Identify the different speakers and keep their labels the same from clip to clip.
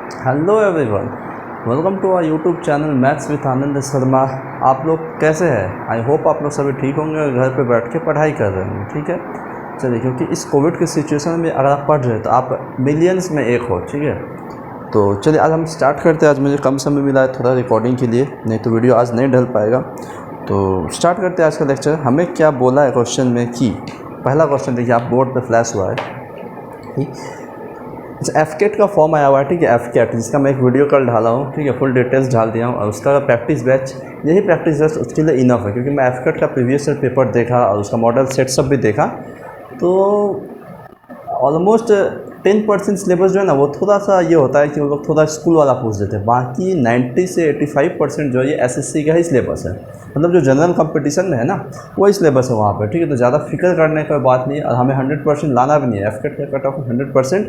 Speaker 1: Hello everyone, welcome to our YouTube channel maths with Anand Sharma. आप लोग कैसे हैं? आई होप आप लोग सभी ठीक होंगे और घर पे बैठ के पढ़ाई कर रहे होंगे। ठीक है, चलिए, क्योंकि इस कोविड की सिचुएशन में अगर आप पढ़ रहे हैं तो आप मिलियंस में एक हो। ठीक है, तो चलिए आज हम स्टार्ट करते हैं। आज मुझे कम समय मिला है थोड़ा रिकॉर्डिंग के लिए, नहीं तो वीडियो आज नहीं डल पाएगा। तो स्टार्ट करते हैं आज का लेक्चर। हमें क्या बोला है क्वेश्चन में कि पहला क्वेश्चन देखिए, आप बोर्ड पर फ्लैश हुआ है। ठीक, एफ कैट का फॉर्म आया हुआ है। ठीक है, एफ कैट जिसका मैं एक वीडियो कल डाला हूँ। ठीक है, फुल डिटेल्स डाल दिया हूँ और उसका प्रैक्टिस बैच, यही प्रैक्टिस बैच उसके लिए इनफ है, क्योंकि मैं एफ कैट का प्रीवियस ईयर पेपर देखा और उसका मॉडल सेट सब भी देखा। तो ऑलमोस्ट 10% सिलेबस जो है ना, वो थोड़ा सा ये होता है कि वो लोग थोड़ा स्कूल वाला पूछ देते हैं। बाकी 90 से 85% जो है ये एसएससी का ही सिलेबस है, मतलब जो जनरल कंपटीशन में है ना, वही सिलेबस है वहाँ पर। ठीक है, तो ज़्यादा फिक्र करने की बात नहीं है और हमें 100% लाना भी नहीं है। एफ कैट का कट ऑफ 100%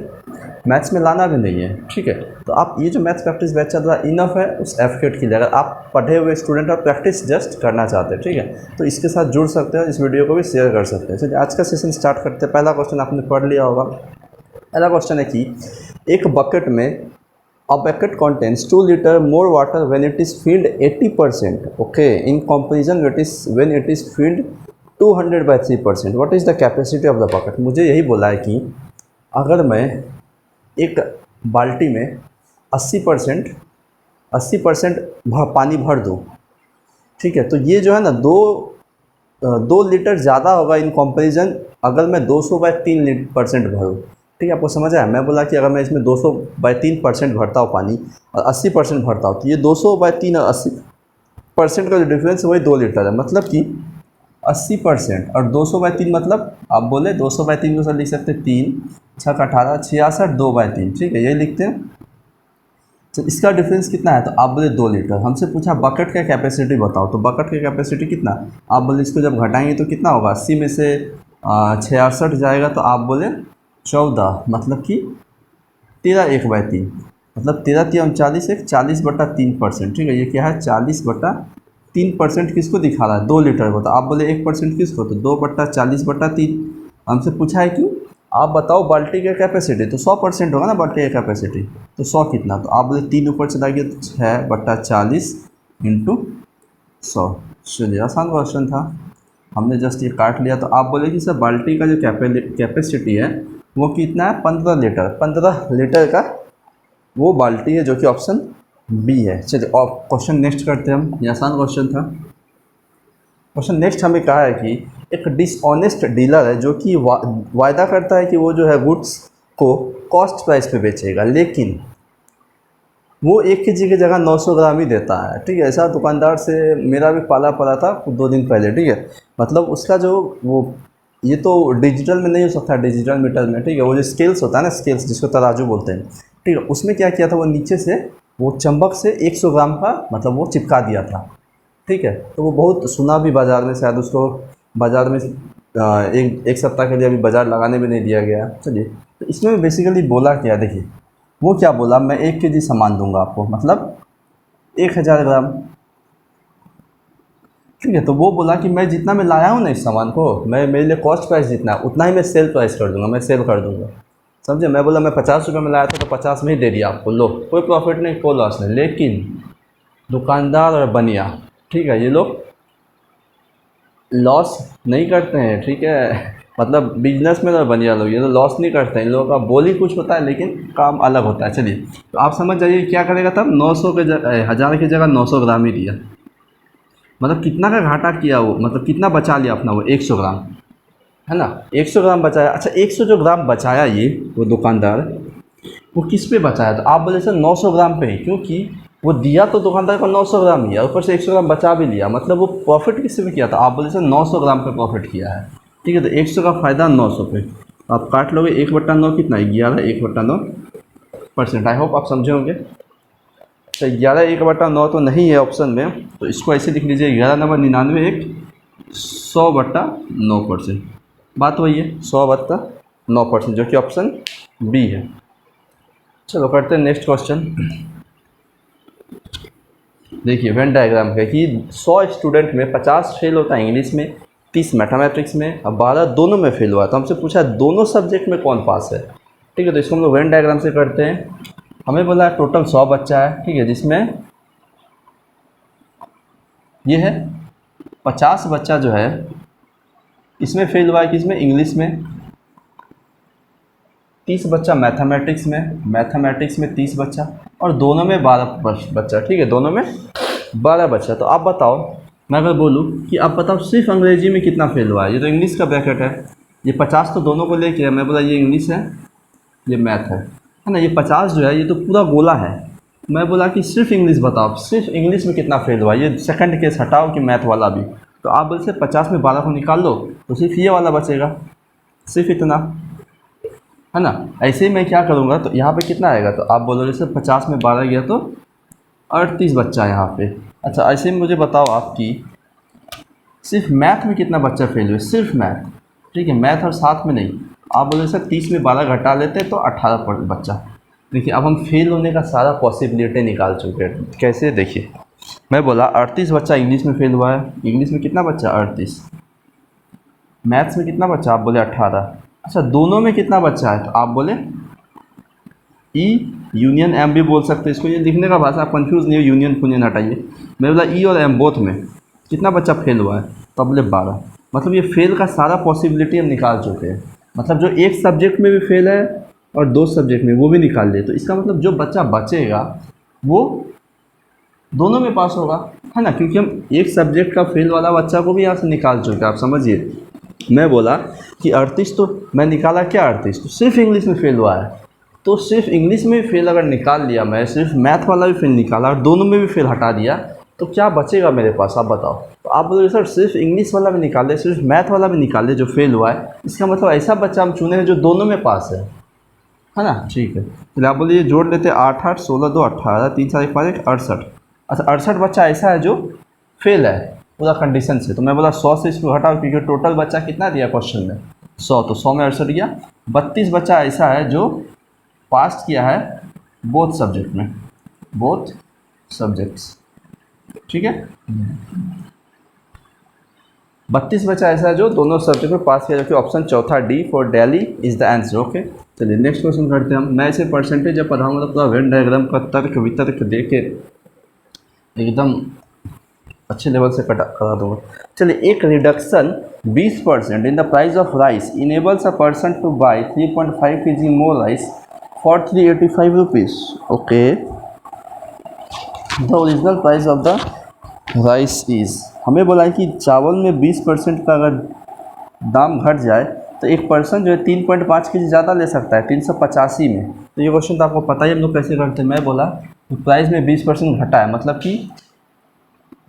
Speaker 1: मैथ्स में लाना भी नहीं है। ठीक है, तो आप ये जो मैथ्स प्रैक्टिस बैच चल रहा है इनफ है उस एफ कैट के लिए, अगर आप पढ़े हुए स्टूडेंट और प्रैक्टिस जस्ट करना चाहते हैं। ठीक है, तो इसके साथ जुड़ सकते हैं, इस वीडियो को भी शेयर कर सकते हैं। चलिए आज का सेशन स्टार्ट करते हैं। पहला क्वेश्चन आपने पढ़ लिया होगा। पहला क्वेश्चन है कि एक बकेट में a bucket contains 2 liter more water when it is filled 80%, okay, in comparison when it is filled 200/3%. what is the capacity of the bucket? मुझे यही बोला है कि अगर मैं एक बाल्टी में 80% पानी भर दूँ, ठीक है, तो ये जो है ना 2 लीटर ज़्यादा होगा इन कंपैरिजन अगर मैं 200/3% भरूँ। ठीक है, आपको समझ आया? मैं बोला कि अगर मैं इसमें 200/3% भरता हूँ पानी और 80% भरता हूँ, तो ये 200/3 और 80% का जो डिफरेंस है वही 2 लीटर है। मतलब कि 80% और 200/3 मतलब आप बोले 200/3 को सर लिख सकते हैं 3 6 18 66 2/3। ठीक है, ये लिखते हैं। तो इसका डिफरेंस कितना है? तो आप बोले 2 लीटर। हमसे पूछा बकेट का कैपेसिटी बताओ, तो बकेट का कैपेसिटी कितना? आप बोले इसको जब घटाएंगे तो कितना होगा? 80 में से 66 जाएगा तो आप बोले 14, मतलब कि 13/1/3, मतलब 13×3 = 40, 40/3%। ठीक है, ये क्या है? 40/3% किसको दिखा रहा है? 2 लीटर को। तो आप बोले 1% किसको? तो 2/40/3। हमसे पूछा है कि आप बताओ बाल्टी का कैपेसिटी, तो 100% होगा ना बाल्टी का कैपेसिटी। तो 100 कितना? तो आप बोले 3 ऊपर चलाइए तो 6/40 × 100। चलिए, आसान क्वेश्चन था, हमने जस्ट ये काट लिया। तो आप बोले कि सर बाल्टी का जो कैपेसिटी है वो कितना है? 15 लीटर। 15 लीटर का वो बाल्टी है, जो कि ऑप्शन बी है। चलिए और क्वेश्चन नेक्स्ट करते हैं हम। ये आसान क्वेश्चन था। क्वेश्चन नेक्स्ट हमें कहा है कि एक डिसऑनेस्ट डीलर है जो कि वायदा करता है कि वो जो है गुड्स को कॉस्ट प्राइस पे बेचेगा, लेकिन वो 1 केजी की जगह 900 ग्राम ही देता है। ठीक है, ऐसा दुकानदार से मेरा भी पाला पड़ा था 2 दिन पहले। ठीक है, मतलब उसका जो वो, ये तो डिजिटल में नहीं हो सकता, डिजिटल मीटर में। ठीक है, वो जो स्केल्स होता है ना, स्केल्स जिसको तराजू बोलते हैं। ठीक है, उसमें क्या किया था, वो नीचे से वो चंबक से 100 ग्राम का मतलब वो चिपका दिया था। ठीक है, तो वो बहुत सुना भी बाज़ार में, शायद उसको बाज़ार में एक सप्ताह के लिए अभी बाज़ार लगाने भी नहीं दिया गया। चलिए, तो इसमें बेसिकली बोला क्या, देखिए वो क्या बोला, मैं 1 केजी सामान दूंगा आपको, मतलब 1000 ग्राम। ठीक है, तो वो बोला कि मैं जितना मैं लाया हूँ ना इस सामान को, मैं मेरे लिए कॉस्ट प्राइस जितना है उतना ही मैं सेल प्राइस कर दूंगा, मैं सेल कर दूंगा। समझे? मैं बोला मैं 50 रुपये में लाया था तो 50 में ही दे दिया आपको, लो, कोई प्रॉफिट नहीं, कोई लॉस नहीं। लेकिन दुकानदार और बनिया, ठीक है, ये लोग लॉस नहीं करते हैं। ठीक है, मतलब बिजनेस में और बनिया लोग ये तो लॉस नहीं करते हैं। इन लोगों का बोली कुछ होता है लेकिन काम अलग होता है। चलिए, तो आप समझ जाइए क्या करेगा तब। 900 के जगह 1000 की जगह 900 ग्राम ही दिया, मतलब कितना का घाटा किया वो, मतलब कितना बचा लिया अपना वो 100 ग्राम, है ना? 100 ग्राम बचाया। अच्छा, 100 जो ग्राम बचाया ये वो दुकानदार, वो किस पे बचाया? तो आप बोले सर 900 ग्राम पे ही, क्योंकि वो दिया तो दुकानदार को 900 ग्राम ही, ऊपर से 100 ग्राम बचा भी लिया, मतलब वो प्रॉफिट किस पे किया था? आप बोले सर 900 ग्राम पे प्रॉफिट किया है। ठीक है, तो 100 का फ़ायदा 900 पे, तो आप काट लोगे 1/9 कितना? 11, 1/9%। आई होप आप समझे होंगे। तो 11 1/9 तो नहीं है ऑप्शन में, तो इसको ऐसे लिख लीजिए 11×99 100/9%। बात वही है, 100/9%, जो कि ऑप्शन बी है। चलो करते हैं नेक्स्ट क्वेश्चन। देखिए वेन डायग्राम है कि 100 स्टूडेंट में 50 फेल होता है इंग्लिश में, 30 मैथमेटिक्स में और 12 दोनों में फेल हुआ। तो हमसे पूछा दोनों सब्जेक्ट में कौन पास है। ठीक है, तो इसको हम लोग वेन डायग्राम से करते हैं। हमें बोला टोटल 100 बच्चा है, ठीक है, जिसमें ये है 50 बच्चा जो है इसमें फेल हुआ है, किसमें, इंग्लिश में, 30 बच्चा मैथमेटिक्स में 30 बच्चा, और दोनों में 12 बच्चा, ठीक है, दोनों में 12 बच्चा। तो आप बताओ, मैं अगर बोलूँ कि आप बताओ सिर्फ अंग्रेजी में कितना फेल हुआ है, ये तो इंग्लिश का ब्रैकेट है, ये 50 तो दोनों को लेके है, मैं बोला ये इंग्लिश है, ये मैथ है ना, ये 50 जो है ये तो पूरा गोला है। मैं बोला कि सिर्फ इंग्लिश बताओ, सिर्फ इंग्लिश में कितना फेल हुआ, ये सेकंड केस हटाओ कि मैथ वाला भी, तो आप बोलते 50 में 12 को निकाल लो तो सिर्फ ये वाला बचेगा, सिर्फ इतना, है ना। ऐसे ही मैं क्या करूँगा, तो यहाँ पे कितना आएगा, तो आप बोलोगे सर 50 में 12 गया तो 38 बच्चा है यहाँ पे। अच्छा, ऐसे ही मुझे बताओ आपकी सिर्फ मैथ में कितना बच्चा फेल हुए, सिर्फ मैथ, ठीक है, मैथ और साथ में नहीं। आप बोले सर 30 में 12 घटा लेते तो 18 बच्चा। देखिए अब हम फेल होने का सारा पॉसिबिलिटी निकाल चुके हैं, कैसे, देखिए मैं बोला 38 बच्चा इंग्लिश में फेल हुआ है, इंग्लिश में कितना बच्चा 38, मैथ्स में कितना बच्चा, आप बोले 18। अच्छा, दोनों में कितना बच्चा है, तो आप बोले ई यूनियन एम भी बोल सकते हैं इसको, ये लिखने का भाषा, आप कंफ्यूज नहीं हो, यूनियन फूनियन हटाइए। मैं बोला ई और एम बोथ में कितना बच्चा फेल हुआ है, तो बोले 12। मतलब ये फेल का सारा पॉसिबिलिटी हम निकाल चुके हैं, मतलब जो एक सब्जेक्ट में भी फेल है और 2 सब्जेक्ट में वो भी निकाल लिए, तो इसका मतलब जो बच्चा बचेगा वो दोनों में पास होगा, है ना, क्योंकि हम एक सब्जेक्ट का फेल वाला बच्चा को भी यहाँ से निकाल चुके हैं। आप समझिए, मैं बोला कि 38 तो मैं निकाला क्या, 38 तो सिर्फ इंग्लिश में फेल हुआ है, तो सिर्फ इंग्लिश में भी फेल अगर निकाल लिया मैं, सिर्फ मैथ वाला भी फेल निकाला और दोनों में भी फेल हटा दिया, तो क्या बचेगा मेरे पास, आप बताओ। तो आप बोलोगे सर सिर्फ इंग्लिश वाला भी निकाल दे, सिर्फ मैथ वाला भी निकाल दे जो फेल हुआ है, इसका मतलब ऐसा बच्चा हम चुने हैं जो दोनों में पास है ना, ठीक है। चलिए आप बोलिए जोड़ लेते हैं, 8 8 16 2 18 3 4 1 5 1 68। अच्छा, 68 बच्चा ऐसा है जो फेल है पूरा कंडीशन से, तो मैं बोला 100 से इसको हटाओ, क्योंकि टोटल बच्चा कितना दिया क्वेश्चन में 100, तो 100 में 68 गया। 32 बच्चा ऐसा है जो पास किया है बोथ सब्जेक्ट में, बोथ सब्जेक्ट्स, ठीक है। 32 बच्चा ऐसा है जो दोनों सब्जेक्ट में पास किया, जो कि ऑप्शन चौथा D for Delhi is the answer. Okay, चलिए नेक्स्ट क्वेश्चन करते हैं हम। मैं इसे परसेंटेज जब पढ़ाऊंगा तो पूरा वेन डायग्राम का तर्क वितर्क दे के एकदम अच्छे लेवल से करा दूंगा। चलिए, एक reduction 20% in the price of rice enables a person two by 3.5 kg more rice for 385 rupees. Okay, the original price of the rice is, हमें बोला है कि चावल में 20% का अगर दाम घट जाए तो एक पर्सन जो है 3.5 kg ज़्यादा ले सकता है 385 में। तो ये क्वेश्चन तो आपको पता ही हम लोग कैसे करते हैं। मैं बोला तो प्राइस में 20% घटा है, मतलब कि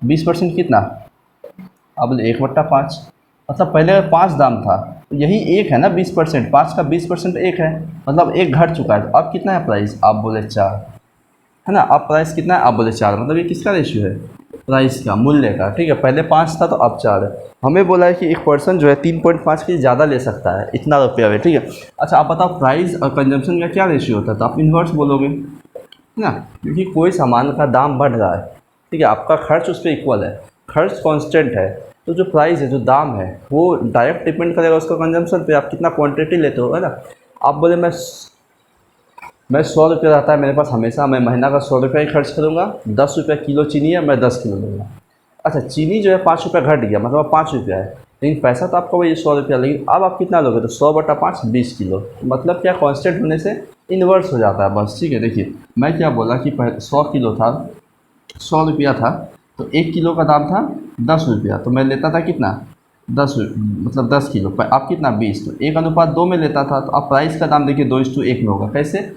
Speaker 1: 20% कितना, अब 1/5, मतलब पहले 5 दाम था तो यही एक है ना 20%, 5 का 20% एक है, मतलब एक घट चुका है। तो अब कितना है प्राइस, आप बोले 4, है ना। अब प्राइस कितना है, आप बोले 4, मतलब ये किसका रेशियो है, प्राइस का, मूल्य का, ठीक है। पहले 5 था तो अब 4 है। हमें बोला है कि एक पर्सन जो है 3.5 kg ज़्यादा ले सकता है इतना रुपया में, ठीक है। अच्छा, आप बताओ प्राइस और कंजम्पशन का क्या रेशियो होता है, तो आप इन्वर्स बोलोगे, है ना, क्योंकि कोई सामान का दाम बढ़ रहा है, ठीक है, आपका खर्च उस पर इक्वल है, खर्च कांस्टेंट है, तो जो प्राइस है, जो दाम है, वो डायरेक्ट डिपेंड करेगा उसका कंजम्पशन पे, आप कितना क्वांटिटी लेते हो, है ना। आप बोले मैं 100 रुपये रहता है मेरे पास हमेशा, मैं महीना का 100 रुपये ही खर्च करूँगा, 10 रुपये किलो चीनी है, मैं 10 किलो लूँगा। अच्छा, चीनी जो है 5 रुपये घट गया, मतलब अब 5 रुपया है, लेकिन पैसा तो आपका वही 100 रुपया, लेकिन अब आप कितना लोगे, तो 100/5 20 किलो, मतलब क्या कांस्टेंट होने से इन्वर्स हो जाता है बस, ठीक है। देखिए मैं क्या बोला कि 100 किलो था, 100 रुपया था, तो 1 किलो का दाम था 10 रुपया, तो मैं लेता था कितना 10, मतलब 10 किलो, अब कितना 20, तो 1:2 में लेता था। तो अब प्राइस का दाम देखिए 2:1 में होगा। कैसे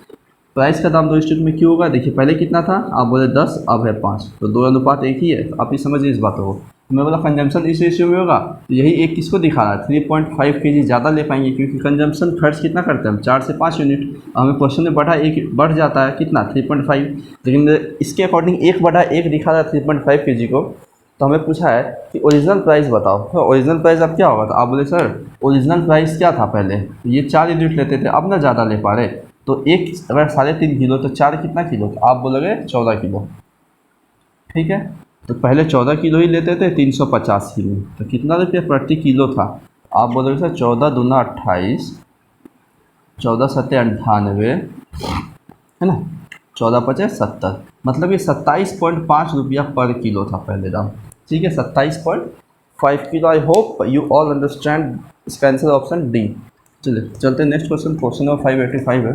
Speaker 1: प्राइस का दाम 2:1 में क्यों होगा, देखिए पहले कितना था, आप बोले 10, अब है 5, तो 2:1 ही है। तो आप ये समझिए इस बातों को। तो मैं बोला कंजम्पशन इस रेशियो में होगा, तो यही एक किसको दिखा रहा है, 3.5 kg ज़्यादा ले पाएंगे, क्योंकि कंजम्पशन खर्च कितना करते हैं हम, 4 से 5 यूनिट। हमें क्वेश्चन में बढ़ा एक बढ़ जाता है कितना 3.5, लेकिन इसके अकॉर्डिंग 1/1 दिखा रहा है 3.5 kg को। तो हमें पूछा है कि ओरिजिनल प्राइस बताओ, तो ओरिजिनल प्राइस अब क्या होगा, तो आप बोले सर ओरिजिनल प्राइस क्या था पहले, ये 4 यूनिट लेते थे, अब ना ज़्यादा ले पा रहे, तो एक अगर 3.5 किलो तो 4 कितना किलो, तो आप बोलोगे 14 किलो, ठीक है। तो पहले 14 किलो ही लेते थे 350 किलो, तो कितना रुपये प्रति किलो था, आप बोलोगे सर 14 दूना 28, 14 सत्ते 98, है ना, 14×5 = 70, मतलब ये 27.5 रुपया पर किलो था पहले दाम। ठीक है, 27.5 kilo. I hope you all understand. इसका आंसर ऑप्शन डी। चलिए चलते हैं नेक्स्ट क्वेश्चन। क्वेश्चन नंबर 585 है।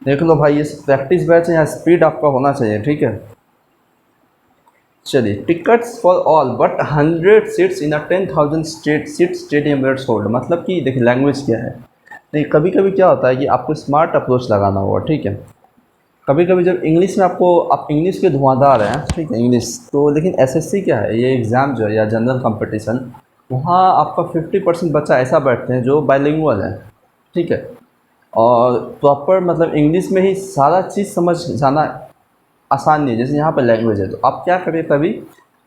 Speaker 1: देख लो भाई, ये प्रैक्टिस बैच है, यहाँ स्पीड आपका होना चाहिए। ठीक है, चलिए। Tickets for all but 100 seats in a 10,000 seat stadium were sold. मतलब कि देखिए लैंग्वेज क्या है। नहीं, कभी कभी क्या होता है कि आपको स्मार्ट अप्रोच लगाना होगा। ठीक है, कभी कभी जब इंग्लिश में आपको, आप इंग्लिश के धुआंधार हैं, ठीक है इंग्लिश तो, लेकिन एसएससी क्या है, ये एग्ज़ाम जो है या जनरल कंपटीशन, वहाँ आपका 50% बच्चा ऐसा बैठते हैं जो बाइलिंगुअल है। ठीक है, और प्रॉपर मतलब इंग्लिश में ही सारा चीज़ समझ जाना आसान नहीं है। जैसे यहाँ पर लैंग्वेज है, तो आप क्या करिए, कभी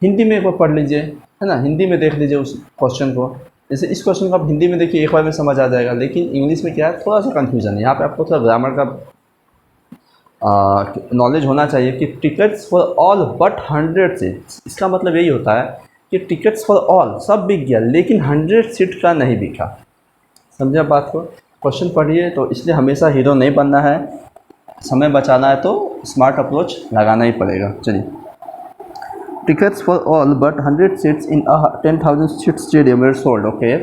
Speaker 1: हिंदी में एक बार पढ़ लीजिए, है ना, हिंदी में देख लीजिए उस क्वेश्चन को। जैसे इस क्वेश्चन को आप हिंदी में देखिए, एक बार में समझ आ जाएगा, लेकिन इंग्लिश में क्या है, थोड़ा सा कन्फ्यूजन है। यहाँ पे आपको थोड़ा ग्रामर का नॉलेज होना चाहिए कि tickets for all but 100 seats, इसका मतलब यही होता है कि टिकट्स फॉर ऑल सब बिक गया, लेकिन 100 सीट का नहीं बिका। समझे आप बात को? क्वेश्चन पढ़िए। तो इसलिए हमेशा हीरो नहीं बनना है, समय बचाना है तो स्मार्ट अप्रोच लगाना ही पड़ेगा। चलिए, tickets for all but 100 seats in 10,000 seat stadium were sold. Okay,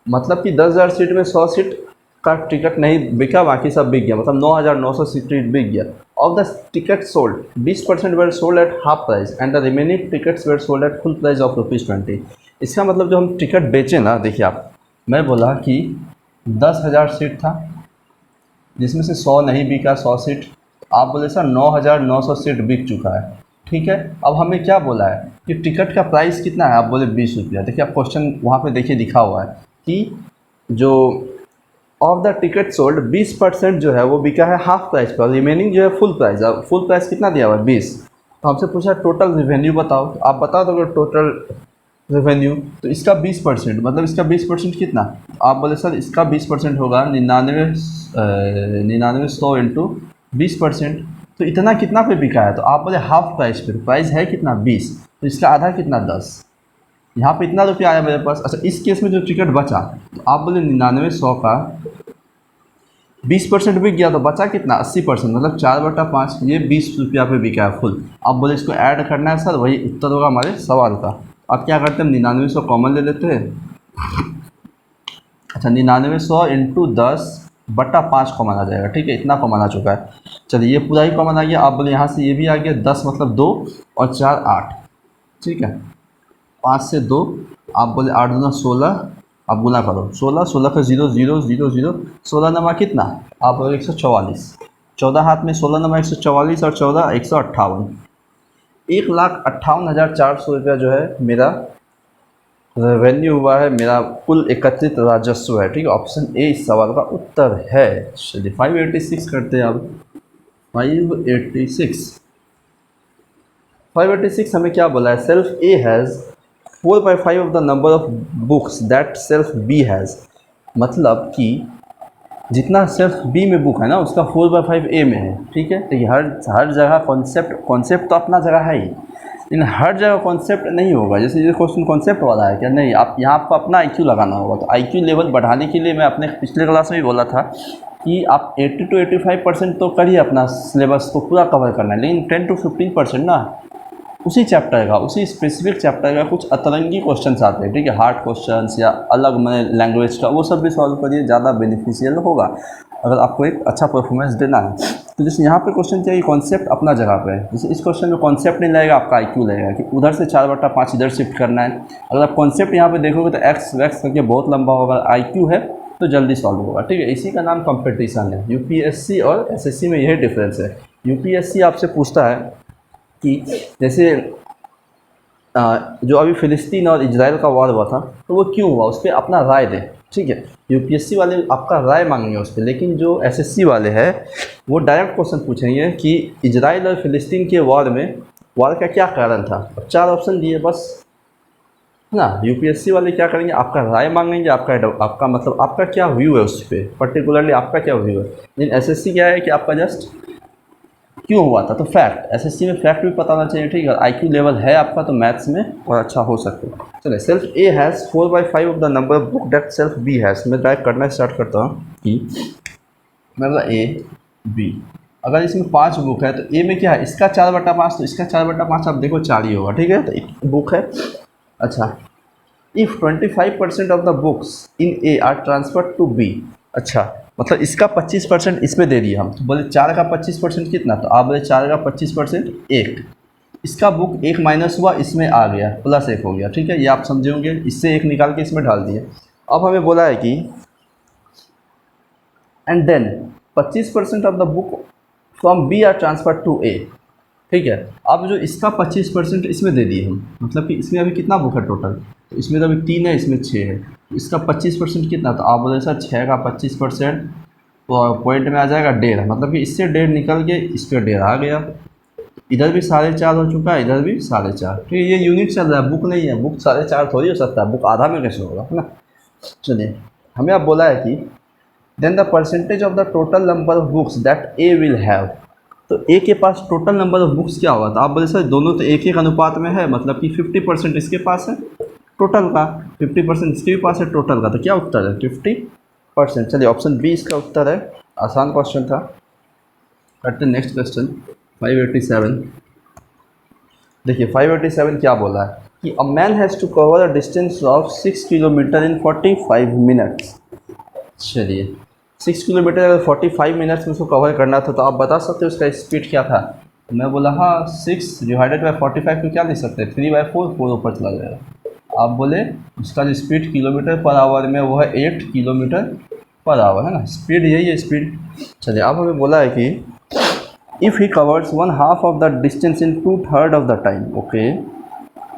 Speaker 1: मतलब कि 10,000 सीट में 100 सीट का टिकट नहीं बिका, बाकी सब बिक गया, मतलब 9,900 सीट बिक गया। Of the ticket sold 20% were sold at half price and the remaining tickets were sold at full price of ₹20। इसका मतलब जो हम टिकट बेचे ना, देखिए आप, मैं बोला कि 10,000 सीट था जिसमें से 100 नहीं बिका, 100 सीट। आप बोले सर 9,900 सीट बिक चुका है। ठीक है, अब हमें क्या बोला है कि टिकट का प्राइस कितना है, आप बोले 20 रुपया। देखिए आप क्वेश्चन वहाँ पे देखिए लिखा हुआ है कि जो ऑफ द टिकट सोल्ड 20% जो है वो बिका है हाफ प्राइस पर, रिमेनिंग जो है फुल प्राइस। अब फुल प्राइस कितना दिया हुआ है, 20। तो हमसे पूछा टोटल रिवेन्यू बताओ, तो आप बता दोगे टोटल रेवेन्यू, तो इसका 20%, मतलब इसका 20% कितना, आप बोले सर इसका 20% होगा 99,100 इंटू 20%, तो इतना कितना पे बिका है, तो आप बोले हाफ प्राइस पे। प्राइस है कितना, 20, तो इसका आधा कितना, 10। यहाँ पे इतना रुपया आया मेरे पास। अच्छा, इस केस में जो टिकट बचा, तो आप बोले 99,100 का 20% बिक गया, तो बचा कितना, 80%, मतलब 4/5, ये 20 रुपया पे बिका है फुल। आप बोले इसको ऐड करना है सर, वही उत्तर होगा हमारे सवाल का। अब क्या करते हैं, 99,100 कॉमन ले लेते हैं। अच्छा, 99,100 इंटू 10/5 कॉमन आ जाएगा। ठीक है, इतना कॉमन आ चुका है। चलिए ये पूरा ही कॉमन आ गया। आप बोले यहाँ से ये भी आ गया, 10 मतलब 2 और 4 8। ठीक है, 5 से 2, आप बोले 8 दूना 16, आप गुना करो 16, 16 का 0 0 0 0, 16 नमा कितना, आप बोले 144, 14 हाथ में 16 नमा 144 और 14 158, 1,58,400 रुपया जो है मेरा रेवेन्यू हुआ है, मेरा कुल एकत्रित राजस्व है। ठीक है, ऑप्शन ए इस सवाल का उत्तर है। चलिए 586 करते हैं अब। 586 हमें क्या बोला है, shelf A has 4/5 of the number of books that shelf B has. मतलब कि जितना सेल्फ बी में बुक है ना, उसका 4/5 ए में है। ठीक है, तो ये हर जगह कॉन्सेप्ट तो अपना जगह है ही, लेकिन हर जगह कॉन्सेप्ट नहीं होगा। जैसे ये क्वेश्चन कॉन्सेप्ट वाला है क्या, नहीं, आप यहाँ आपको अपना IQ लगाना होगा। तो IQ लेवल बढ़ाने के लिए मैं अपने पिछले क्लास में भी बोला था कि आप 80 to 85% तो करिए, अपना सिलेबस को पूरा कवर करना है, लेकिन 10 to 15% ना उसी चैप्टर का, उसी स्पेसिफिक चैप्टर का कुछ अतरंगी क्वेश्चंस आते हैं। ठीक है, हार्ड क्वेश्चंस या अलग मैंने लैंग्वेज का, वो सब भी सॉल्व करिए, ज़्यादा बेनिफिशियल होगा अगर आपको एक अच्छा परफॉर्मेंस देना है। तो जैसे यहाँ पे क्वेश्चन चाहिए, कॉन्सेप्ट अपना जगह पे है। जैसे इस क्वेश्चन में कॉन्सेप्ट नहीं लगेगा, आपका IQ लगेगा कि उधर से 4/5 इधर शिफ्ट करना है। अगर आप कॉन्सेप्ट यहाँ पे देखोगे तो एक्स वैक्स करके बहुत लंबा होगा, IQ है तो जल्दी सॉल्व होगा। ठीक है, इसी का नाम कंपटीशन है। UPSC और SSC में यही डिफरेंस है। UPSC आपसे पूछता है कि जैसे जो अभी फ़िलिस्तीन और इजराइल का वार हुआ था, तो वो क्यों हुआ, उस पर अपना राय दें। ठीक है, UPSC वाले आपका राय मांगेंगे उस पर, लेकिन जो SSC वाले हैं वो डायरेक्ट क्वेश्चन पूछेंगे कि इजराइल और फ़िलिस्तीन के वार का क्या कारण था। 4 ऑप्शन दिए बस, है ना। UPSC वाले क्या करेंगे, आपका राय मांगेंगे, आपका मतलब आपका क्या व्यू है उस पर, पर्टिकुलरली आपका क्या व्यू है। लेकिन SSC क्या है कि आपका जस्ट क्यों हुआ था, तो फैक्ट, SSC में फैक्ट भी पता होना चाहिए। ठीक है, IQ लेवल है आपका तो मैथ्स में और अच्छा हो सकते हैं। चलिए, shelf A has 4/5 of the number of book that shelf B has. मैं डायरेक्ट करना स्टार्ट करता हूँ कि मतलब ए बी। अगर इसमें 5 बुक है तो ए में क्या है, इसका 4/5, तो इसका 4/5 आप देखो 4 ही होगा, ठीक है, तो एक बुक है। अच्छा, if 25% of the books in A are transfer to B. अच्छा, मतलब इसका 25% इसमें दे दिया हम, तो बोले 4 का 25% कितना, तो आप बोले 4 का 25% 1। इसका बुक 1 माइनस हुआ, इसमें आ गया प्लस 1 हो गया, ठीक है, ये आप समझे होंगे, इससे 1 निकाल के इसमें डाल दिए। अब हमें बोला है कि and then 25% of the book from B R transfer to A. ठीक है, अब जो इसका 25% इसमें दे दिए हम, मतलब कि इसमें अभी कितना बुक है टोटल, तो इसमें तो अभी 3 है, इसमें 6 है, इसका 25% कितना, तो आप बोले सर 6 का 25% पॉइंट में आ जाएगा 1.5, मतलब कि इससे 1.5 निकल के इस पर 1.5 आ गया। इधर भी 4.5 हो चुका है, इधर भी 4.5, ठीक है, ये यूनिट चल रहा है, बुक नहीं है, बुक 4.5 थोड़ी हो सकता है, बुक आधा में कैसे होगा, है ना। चलिए, हमें अब बोला है कि then the percentage of the total number of books that A will have. तो ए के पास टोटल नंबर ऑफ बुक्स क्या होगा, तो आप बोले सर दोनों तो एक एक अनुपात में है, मतलब कि 50% इसके पास है टोटल का, 50% इसके भी पास है टोटल का, तो क्या उत्तर है 50%। चलिए, ऑप्शन बी इसका उत्तर है। आसान क्वेश्चन था। करते नेक्स्ट क्वेश्चन 587। देखिए 587 क्या बोला है कि a man has to cover a distance of 6 kilometre in 45 minutes. चलिए, 6 किलोमीटर अगर 45 मिनट्स में उसको कवर करना था, तो आप बता सकते हो उसका स्पीड क्या था। मैं बोला हाँ, 6 डिवाइडेड बाई 45 को क्या लिख सकते हैं, 3/4, 4 ऊपर चला जाएगा। आप बोले उसका जो स्पीड किलोमीटर पर आवर में वो है 8 किलोमीटर पर आवर, है ना, स्पीड यही है स्पीड। चलिए, अब हमें बोला है कि if he covers 1/2 of the distance in 2/3 of the time, okay,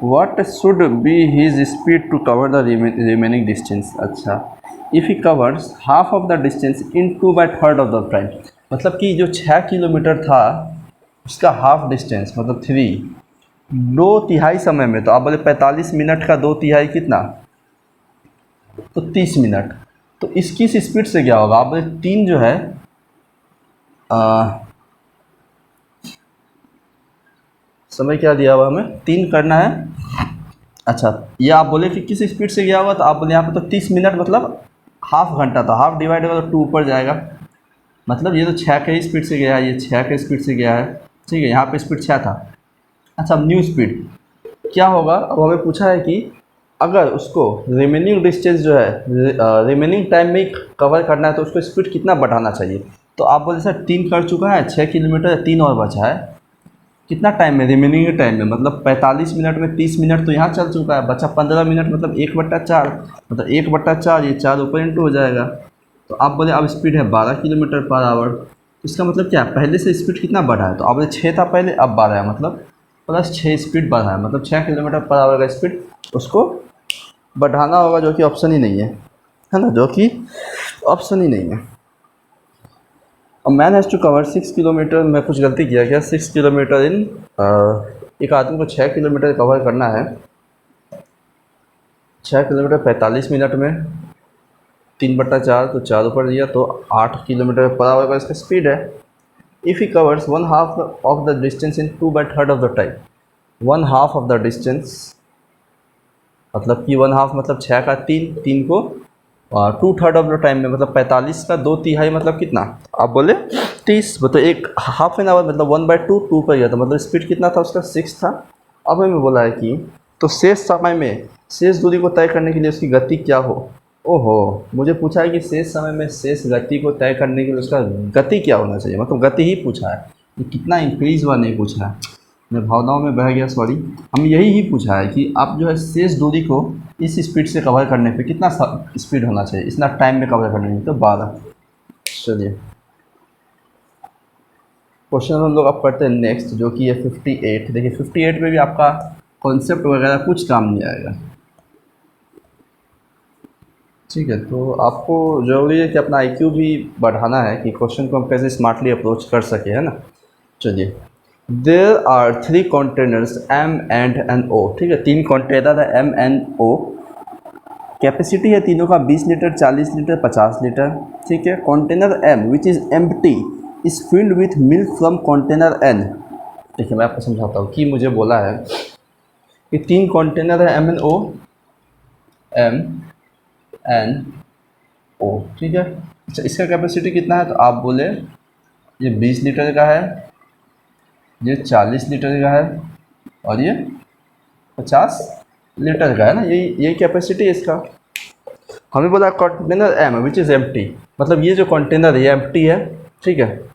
Speaker 1: what should be his speed to cover the remaining distance। अच्छा, if he covers half of the distance in 2/3 of the time, मतलब कि जो 6 kilometre था उसका half distance मतलब 3, 2/3 समय में, तो आप बोले 45 मिनट का 2/3 कितना, तो 30 मिनट। तो इसकी स्पीड से क्या होगा, आप बोले 3 जो है समय क्या दिया हुआ हमें, 3 करना है। अच्छा, ये आप बोले कि किस स्पीड से गया हुआ, तो आप बोले यहाँ पे तो 30 मिनट मतलब हाफ घंटा था, हाफ डिवाइड होगा तो 2 ऊपर जाएगा, मतलब ये तो 6 के स्पीड से गया है, ये 6 के स्पीड से गया है, ठीक है, यहाँ पे स्पीड 6 था। अच्छा, अब न्यू स्पीड क्या होगा, अब हमें पूछा है कि अगर उसको रिमेनिंग डिस्टेंस जो है रिमेनिंग टाइम में कवर करना है, तो उसको स्पीड कितना बढ़ाना चाहिए। तो आप बोले सर 3 कर चुका है, 6 किलोमीटर, 3 और बचा है, कितना टाइम में, रिमेनिंग टाइम में, मतलब 45 मिनट में 30 मिनट तो यहाँ चल चुका है, बचा 15 मिनट, मतलब 1/4, मतलब 1/4, ये 4 ऊपर इंटू हो जाएगा। तो आप बोले अब स्पीड है 12 किलोमीटर पर आवर, इसका मतलब क्या है, पहले से स्पीड कितना बढ़ा है, तो आप बोले 6 था पहले, अब 12 है, मतलब प्लस 6 स्पीड बढ़ा है, मतलब 6 किलोमीटर पर आवर का स्पीड उसको बढ़ाना होगा, जो कि ऑप्शन ही नहीं है ना, जो कि ऑप्शन ही नहीं है। अब man has to cover 6 kilometre, मैं कुछ गलती किया क्या, 6 किलोमीटर इन, एक आदमी को 6 किलोमीटर कवर करना है, 6 किलोमीटर 45 मिनट में, 3/4, तो 4 ऊपर दिया, तो 8 किलोमीटर पर आवर का इसका स्पीड है। If he covers 1/2 of the distance in 2/3 of the time, 1/2 of the distance मतलब कि 1/2 मतलब 6 का 3, 3 को 2/3 ऑफ द टाइम में, मतलब 45 का 2/3 मतलब कितना, आप बोले 30, मतलब एक हाफ एन आवर, मतलब 1/2, 2 पर गया था, मतलब स्पीड कितना था उसका 6 था। अब हमें बोला है कि तो शेष समय में शेष दूरी को तय करने के लिए उसकी गति क्या हो। ओहो, मुझे पूछा है कि शेष समय में शेष गति को तय करने के लिए उसका गति क्या होना चाहिए, मतलब गति ही पूछा है, ये कितना इंक्रीज हुआ नहीं पूछा है, मैं भावनाओं में बह गया, सॉरी। हम यही ही पूछा है कि आप जो है शेष दूरी को इस स्पीड से कवर करने पे कितना स्पीड होना चाहिए, इतना टाइम में कवर करने में, तो 12। चलिए, क्वेश्चन हम लोग अब पढ़ते हैं नेक्स्ट, जो कि है 58। देखिए 58 में भी आपका कॉन्सेप्ट वगैरह कुछ काम नहीं आएगा, ठीक है, तो आपको ज़रूरी है कि अपना IQ भी बढ़ाना है, कि क्वेश्चन को हम कैसे स्मार्टली अप्रोच कर सके, है ना। चलिए, there are 3 containers M and N O, ठीक है, 3 कंटेनर है M N O, कैपेसिटी है तीनों का 20 लीटर, 40 लीटर, 50 लीटर, ठीक है। Container M which is empty is filled with milk from container N। देखिए मैं आपको समझाता हूँ कि मुझे बोला है कि 3 कंटेनर है MNO, MNO, ठीक है। अच्छा, इसका कैपेसिटी कितना है, तो आप बोले ये 20 लीटर का है, ये 40 लीटर का है, और ये 50 लीटर का है ना, यही कैपेसिटी है इसका। हमें बोला container M which is empty, मतलब ये जो कंटेनर है एम्प्टी है, ठीक है।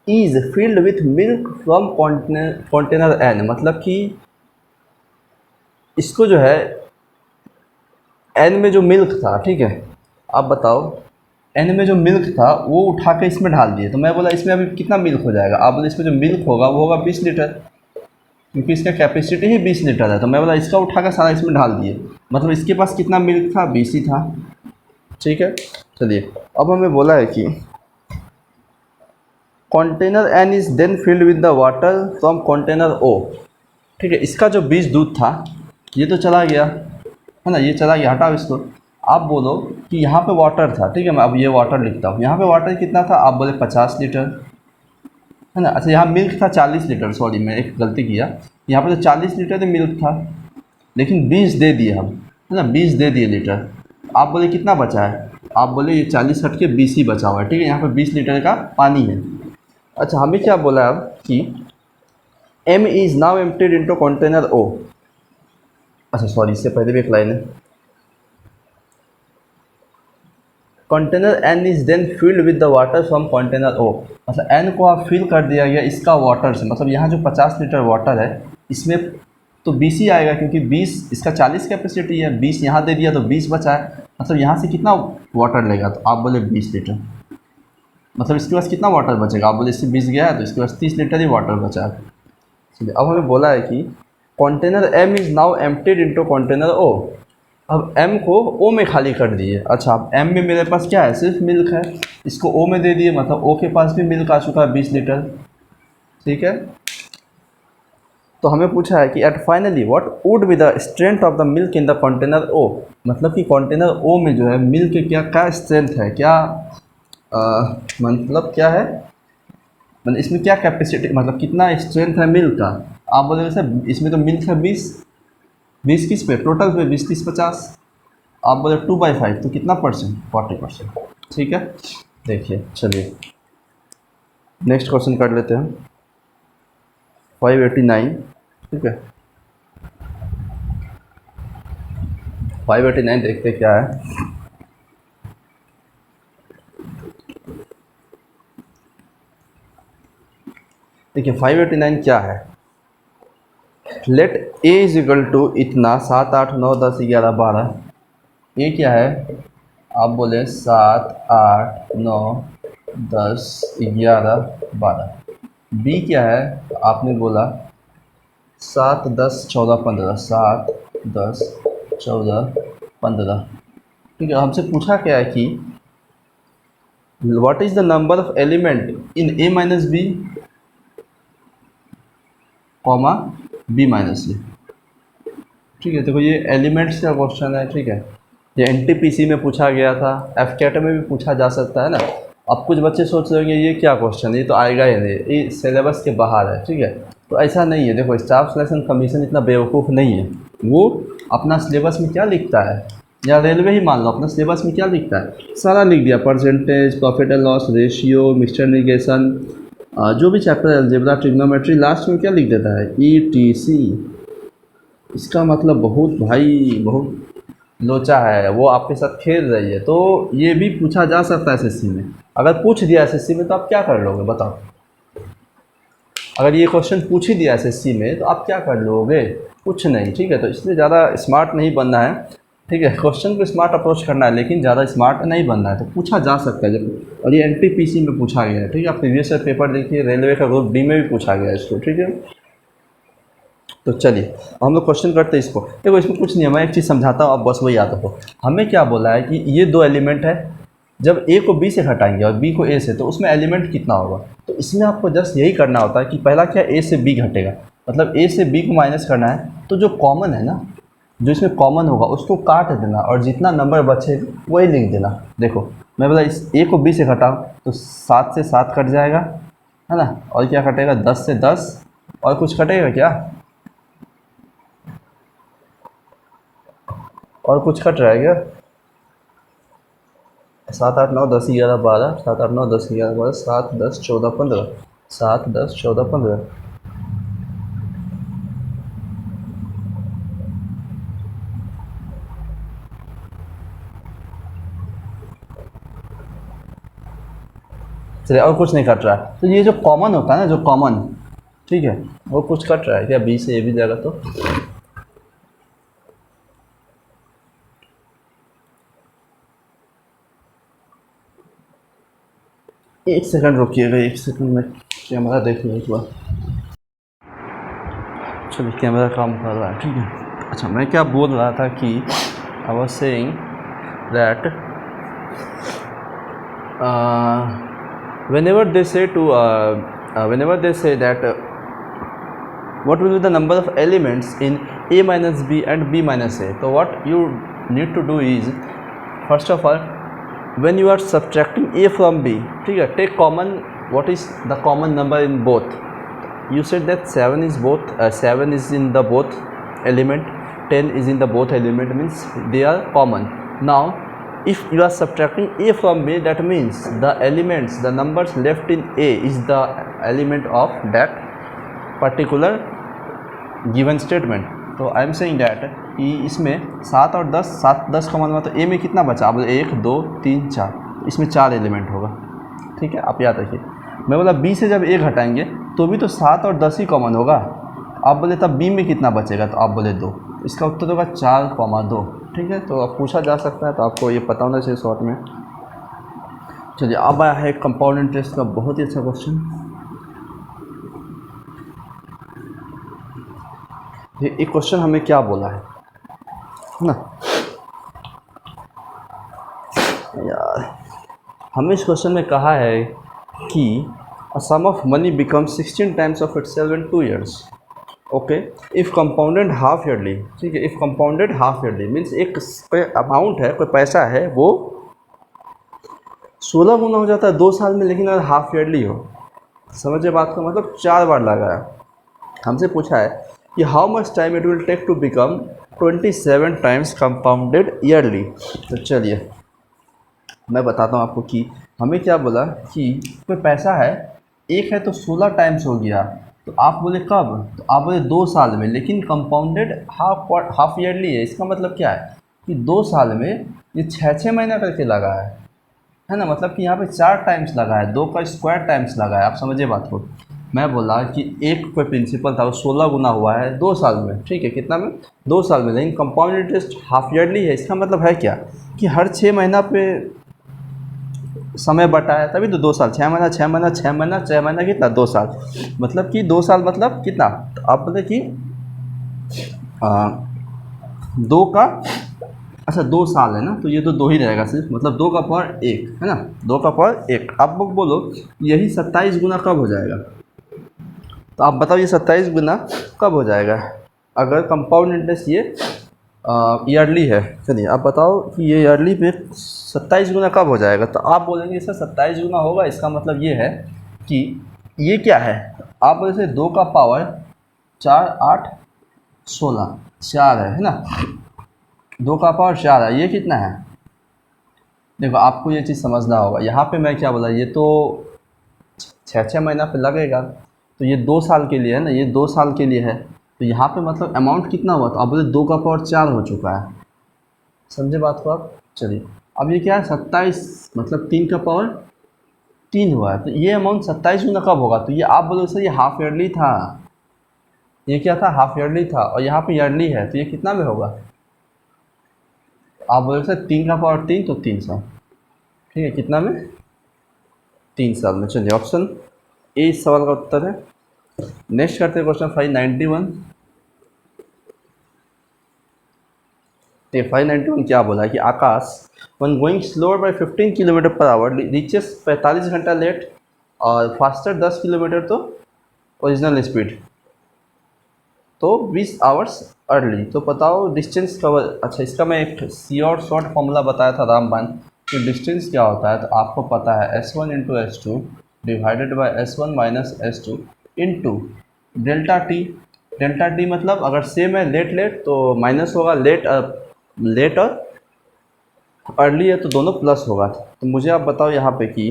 Speaker 1: Is filled with milk from container N, मतलब कि इसको जो है एन में जो मिल्क था, ठीक है, आप बताओ एन में जो मिल्क था वो उठा के इसमें डाल दिए, तो मैं बोला इसमें अभी कितना मिल्क हो जाएगा, आप बोले इसमें जो मिल्क होगा वो होगा 20 लीटर, क्योंकि इसका कैपेसिटी ही 20 लीटर है, तो मैं बोला इसका उठा कर सारा इसमें डाल दिए, मतलब इसके पास कितना मिल्क था, 20 ही था, ठीक है। चलिए अब हमें बोला है कि container N is then filled with the water from container O, ठीक है। इसका जो 20 दूध था ये तो चला गया है ना, ये चला गया, हटाओ इसको। आप बोलो कि यहाँ पे वाटर था, ठीक है, मैं अब ये वाटर लिखता हूँ, यहाँ पे वाटर कितना था, आप बोले 50 लीटर, है ना। अच्छा यहाँ मिल्क था 40 लीटर, सॉरी मैं एक गलती किया, यहाँ पे तो 40 लीटर ही मिल्क था, लेकिन 20 दे दिए हम, है ना, 20 दे दिए लीटर। आप बोले कितना बचा है, आप बोले ये 40 हट के 20 ही बचा हुआ है, ठीक है, यहाँ पे 20 लीटर का पानी है। अच्छा हमें क्या बोला अब कि M is now emptied into container O। अच्छा सॉरी, इससे पहले भी एक लाइन है, container N is then filled with the water from container O, मतलब N को आप फिल कर दिया गया इसका वाटर से, मतलब यहाँ जो 50 लीटर वाटर है इसमें तो 20 ही आएगा, क्योंकि 20 इसका 40 कैपेसिटी है, 20 यहाँ दे दिया तो 20 बचा है, मतलब यहाँ से कितना वाटर लेगा, तो आप बोले 20 लीटर, मतलब इसके पास कितना वाटर बचेगा, आप बोले इससे 20 गया है तो इसके पास 30 लीटर ही वाटर बचा है। चलिए अब हमें बोला है कि container M is now emptied into container O, अब M को O में खाली कर दिए। अच्छा अब M में मेरे पास क्या है, सिर्फ मिल्क है, इसको O में दे दिए, मतलब O के पास भी मिल्क आ चुका है 20 लीटर, ठीक है। तो हमें पूछा है कि at finally what would be the strength of the milk in the container O, मतलब कि कंटेनर O में जो है मिल्क के क्या क्या स्ट्रेंथ है, क्या मतलब क्या है, मतलब इसमें क्या कैपेसिटी, मतलब कितना स्ट्रेंथ है मिल्क का। आप बोले सर इसमें तो मिल्क है 20, 20 किस पे, टोटल पे 20 30 50, आप बोले 2/5 तो कितना परसेंट, 40%, ठीक है। देखिए चलिए नेक्स्ट क्वेश्चन कर लेते हैं, 589, ठीक है, 589 देखते क्या है। देखिए 589 क्या है, let A is equal to इतना 7 8 9 10 11 12, ए क्या है, आप बोले 7 8 9 10 11 12, बी क्या है, तो आपने बोला 7 10 14 15, 7 10 14 15, ठीक है। हमसे पूछा क्या है कि what is the number of element in A minus B comma B minus A, ठीक है। देखो ये एलिमेंट्स का क्वेश्चन है, ठीक है, ये एनटीपीसी में पूछा गया था, एफकेट में भी पूछा जा सकता है ना। अब कुछ बच्चे सोच रहे होंगे ये क्या क्वेश्चन है, ये तो आएगा ही नहीं, ये सिलेबस के बाहर है, ठीक है। तो ऐसा नहीं है, देखो स्टाफ सिलेक्शन कमीशन इतना बेवकूफ़ नहीं है, वो अपना सिलेबस में क्या लिखता है, या रेलवे ही मान लो अपना सिलेबस में क्या लिखता है, सारा लिख दिया, percentage, profit and loss ratio, mixture negation, जो भी चैप्टर अलजेब्रा ट्रिग्नोमेट्री, लास्ट में क्या लिख देता है, ETC। इसका मतलब बहुत भाई बहुत लोचा है, वो आपके साथ खेल रही है। तो ये भी पूछा जा सकता है एसएससी में, अगर पूछ दिया एसएससी में तो आप क्या कर लोगे बताओ, अगर ये क्वेश्चन पूछ ही दिया एसएससी में तो आप क्या कर लोगे, कुछ नहीं, ठीक है। तो इसलिए ज़्यादा स्मार्ट नहीं बनना है, ठीक है, क्वेश्चन को स्मार्ट अप्रोच करना है, लेकिन ज़्यादा स्मार्ट नहीं बनना है। तो पूछा जा सकता है जब, और ये एनटीपीसी में पूछा गया है, ठीक है। आप प्रीवियस ईयर पेपर देखिए, रेलवे का ग्रुप डी में भी पूछा गया है इसको, ठीक है। तो चलिए हम लोग क्वेश्चन करते हैं इसको, देखो इसमें कुछ नहीं है, मैं एक चीज़ समझाता हूँ, आप बस वही याद रखो। हमें क्या बोला है कि ये दो एलिमेंट है, जब ए को बी से घटाएंगे और बी को ए से, तो उसमें एलिमेंट कितना होगा। तो इसमें आपको जस्ट यही करना होता है कि पहला क्या, ए से बी घटेगा, मतलब ए से बी को माइनस करना है, तो जो कॉमन है ना, जो इसमें कॉमन होगा उसको काट देना, और जितना नंबर बचेगा वही लिख देना। देखो मैं बोला इस ए को बी से घटाऊँ तो 7 से 7 कट जाएगा, है ना, और क्या कटेगा 10 से 10, और कुछ कटेगा क्या, और कुछ कट रहा है क्या, 7 8 9 10 11 12, 7 8 9 10 11 12, 7 10 14 15, 7 10 14 15। चलिए और कुछ नहीं कट रहा है, तो ये जो कॉमन होता है ना, जो कॉमन, ठीक है, वो कुछ कट रहा है क्या? 20 से ये भी जाएगा तो एक सेकंड रुकिएगा, एक सेकंड में कैमरा देख लूँ एक बार। चलिए कैमरा काम कर रहा है, ठीक है। अच्छा मैं क्या बोल रहा था कि I was saying that whenever they say to whenever they say that what will be the number of elements in a minus b and b minus a, so what you need to do is, first of all, when you are subtracting a from b, ठीक है, take common, what is the common number in both. You said that 7 is both 7 is in the both element, 10 is in the both element, means they are common. Now if you are subtracting a from b, that means the elements, the numbers left in a is the element of that particular given statement. तो I am saying that कि इसमें 7 और 10, 7 10 का मतलब, तो ए में कितना बचा? आप बोले 1 2 3 4, इसमें 4 एलिमेंट होगा, ठीक है, आप याद रखिए। मैं बोला बी से जब ए घटाएंगे तो भी तो 7 और 10 ही कॉमन होगा। आप बोले तब बी में कितना बचेगा? तो आप बोले 2, इसका उत्तर होगा 4,2, ठीक है। तो अब पूछा जा सकता है, तो आपको ये पता होना चाहिए शॉर्ट में। चलिए अब आया है कंपाउंड इंटरेस्ट का बहुत ही अच्छा क्वेश्चन। ये क्वेश्चन हमें क्या बोला है ना यार, हमें इस क्वेश्चन में कहा है कि a sum of money becomes 16 times of itself in 2 years. Okay, if compounded half yearly, ठीक है, if compounded half yearly means एक कोई अमाउंट है, कोई पैसा है, वो 16 गुना हो जाता है 2 साल में, लेकिन अगर हाफ ईयरली हो, समझिए बात का मतलब 4 बार लगा है। हमसे पूछा है कि how much time it will take to become 27 times compounded yearly. तो चलिए मैं बताता हूँ आपको कि हमें क्या बोला कि कोई पैसा है, एक है तो 16 टाइम्स हो गया, तो आप बोले कब? तो आप बोले 2 साल में, लेकिन कंपाउंडेड हाफ ईयरली है। इसका मतलब क्या है कि 2 साल में ये 6 महीना करके लगा है ना, मतलब कि यहाँ पे 4 टाइम्स लगा है, 2 का स्क्वायर टाइम्स लगा है। आप समझिए बात को। मैं बोला कि एक कोई प्रिंसिपल था, वो 16 गुना हुआ है 2 साल में, ठीक है, कितना में? 2 साल में, लेकिन कंपाउंड इंटरेस्ट हाफ ईयरली है। इसका मतलब है क्या कि हर 6 महीना पे समय बटा है, तभी तो 2 साल। 6 महीना 6 महीना 6 महीना 6 महीना कितना? 2 साल, मतलब कि 2 साल मतलब कितना? तो आप बोले कि 2 का, अच्छा 2 साल है ना, तो ये तो 2 ही रहेगा सिर्फ, मतलब 2 का पावर 1 है ना, 2 का पावर 1। अब बोलो यही 27 गुना कब हो जाएगा? तो आप बताओ ये 27 गुना कब हो जाएगा अगर कंपाउंड इंटरेस्ट ये ईयरली है? चलिए आप बताओ कि ये ईयरली पे 27 गुना कब हो जाएगा? तो आप बोलेंगे सर 27 गुना होगा, इसका मतलब ये है कि ये क्या है? आप बोले 2 का पावर 4 8 16, 4 है ना, 2 का पावर 4 है, ये कितना है? देखो आपको ये चीज़ समझना होगा। यहाँ पे मैं क्या बोला, ये तो 6 महीना पे लगेगा, तो ये 2 साल के लिए है ना, ये 2 साल के लिए है, तो यहाँ पे मतलब अमाउंट कितना हुआ? तो आप बोले 2 का पावर 4 हो चुका है, समझे बात को आप? चलिए अब ये क्या है, 27 मतलब 3 का पावर 3 हुआ है, तो ये अमाउंट 27 गुना कब होगा? तो ये आप बोलो सर ये हाफ ईयरली था, ये क्या था? हाफ ईयरली था, और यहाँ पे ईयरली है, तो ये कितना में होगा? आप बोले सर 3 का पावर 3, तो 3 साल, ठीक है, कितना में? 3 साल में। चलिए ऑप्शन ए इस सवाल का उत्तर है। नेक्स्ट करते हैं क्वेश्चन 591। 591 क्या बोला है कि Akash one going slower by 15 kilometre per hour reaches 45 घंटा लेट, और फास्टर 10 किलोमीटर तो ओरिजिनल स्पीड, तो 20 आवर्स अर्ली। तो बताओ डिस्टेंस कवर। अच्छा इसका मैं एक सी और शॉर्ट फॉर्मूला बताया था रामबान कि डिस्टेंस क्या होता है, तो आपको पता है S1 into S2 divided by S1 minus S2 into delta T. Delta T मतलब अगर सेम है लेट लेट तो माइनस होगा, लेट लेट और अर्ली है तो दोनों प्लस होगा। तो मुझे आप बताओ यहाँ पे कि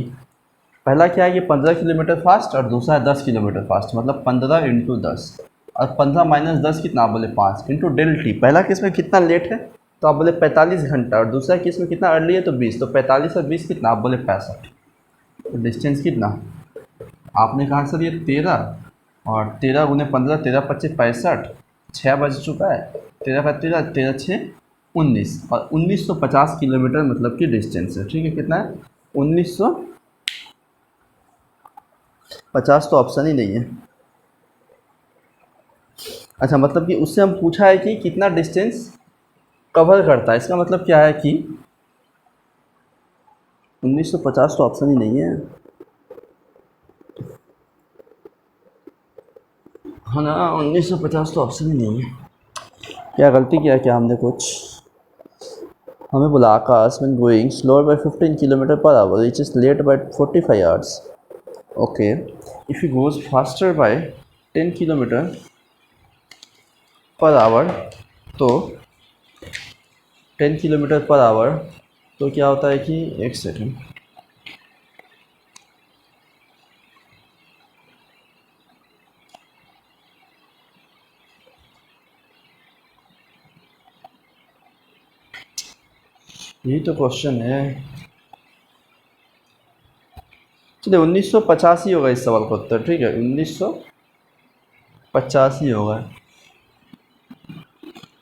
Speaker 1: पहला क्या है कि 15 किलोमीटर फास्ट और दूसरा है 10 किलोमीटर फास्ट, मतलब 15 इंटू 10, और 15 माइनस 10 कितना, आप बोले 5 इंटू डेल टी। पहला केस में कितना लेट है तो आप बोले 45 घंटा, और दूसरा केस में कितना अर्ली है तो 20, तो 45 और 20 कितना, आप बोले 65। तो डिस्टेंस कितना आपने कहा सर ये 13, और 13 गुने 15, 13 25 65, 6 बज चुका है, 13 का 13, 13 6 19, और 1950 किलोमीटर मतलब कि डिस्टेंस है। ठीक है, कितना है 1950, तो ऑप्शन ही नहीं है। अच्छा, मतलब कि उससे हम पूछा है कि कितना डिस्टेंस कवर करता है, इसका मतलब क्या है कि 1950 तो ऑप्शन ही नहीं है, हाँ ना, 1950 तो ऑप्शन ही नहीं है। क्या गलती किया क्या हमने कुछ? हमें बोला आकाश when going slower by 15 kilometre per our reaches late by 45 hours. Okay, if he goes faster by 10 kilometre per our, तो 10 किलोमीटर पर आवर तो क्या होता है कि, एक सेकेंड, यही तो क्वेश्चन है। चलिए 1950 ही होगा इस सवाल का उत्तर। ठीक है, 1950 ही होगा।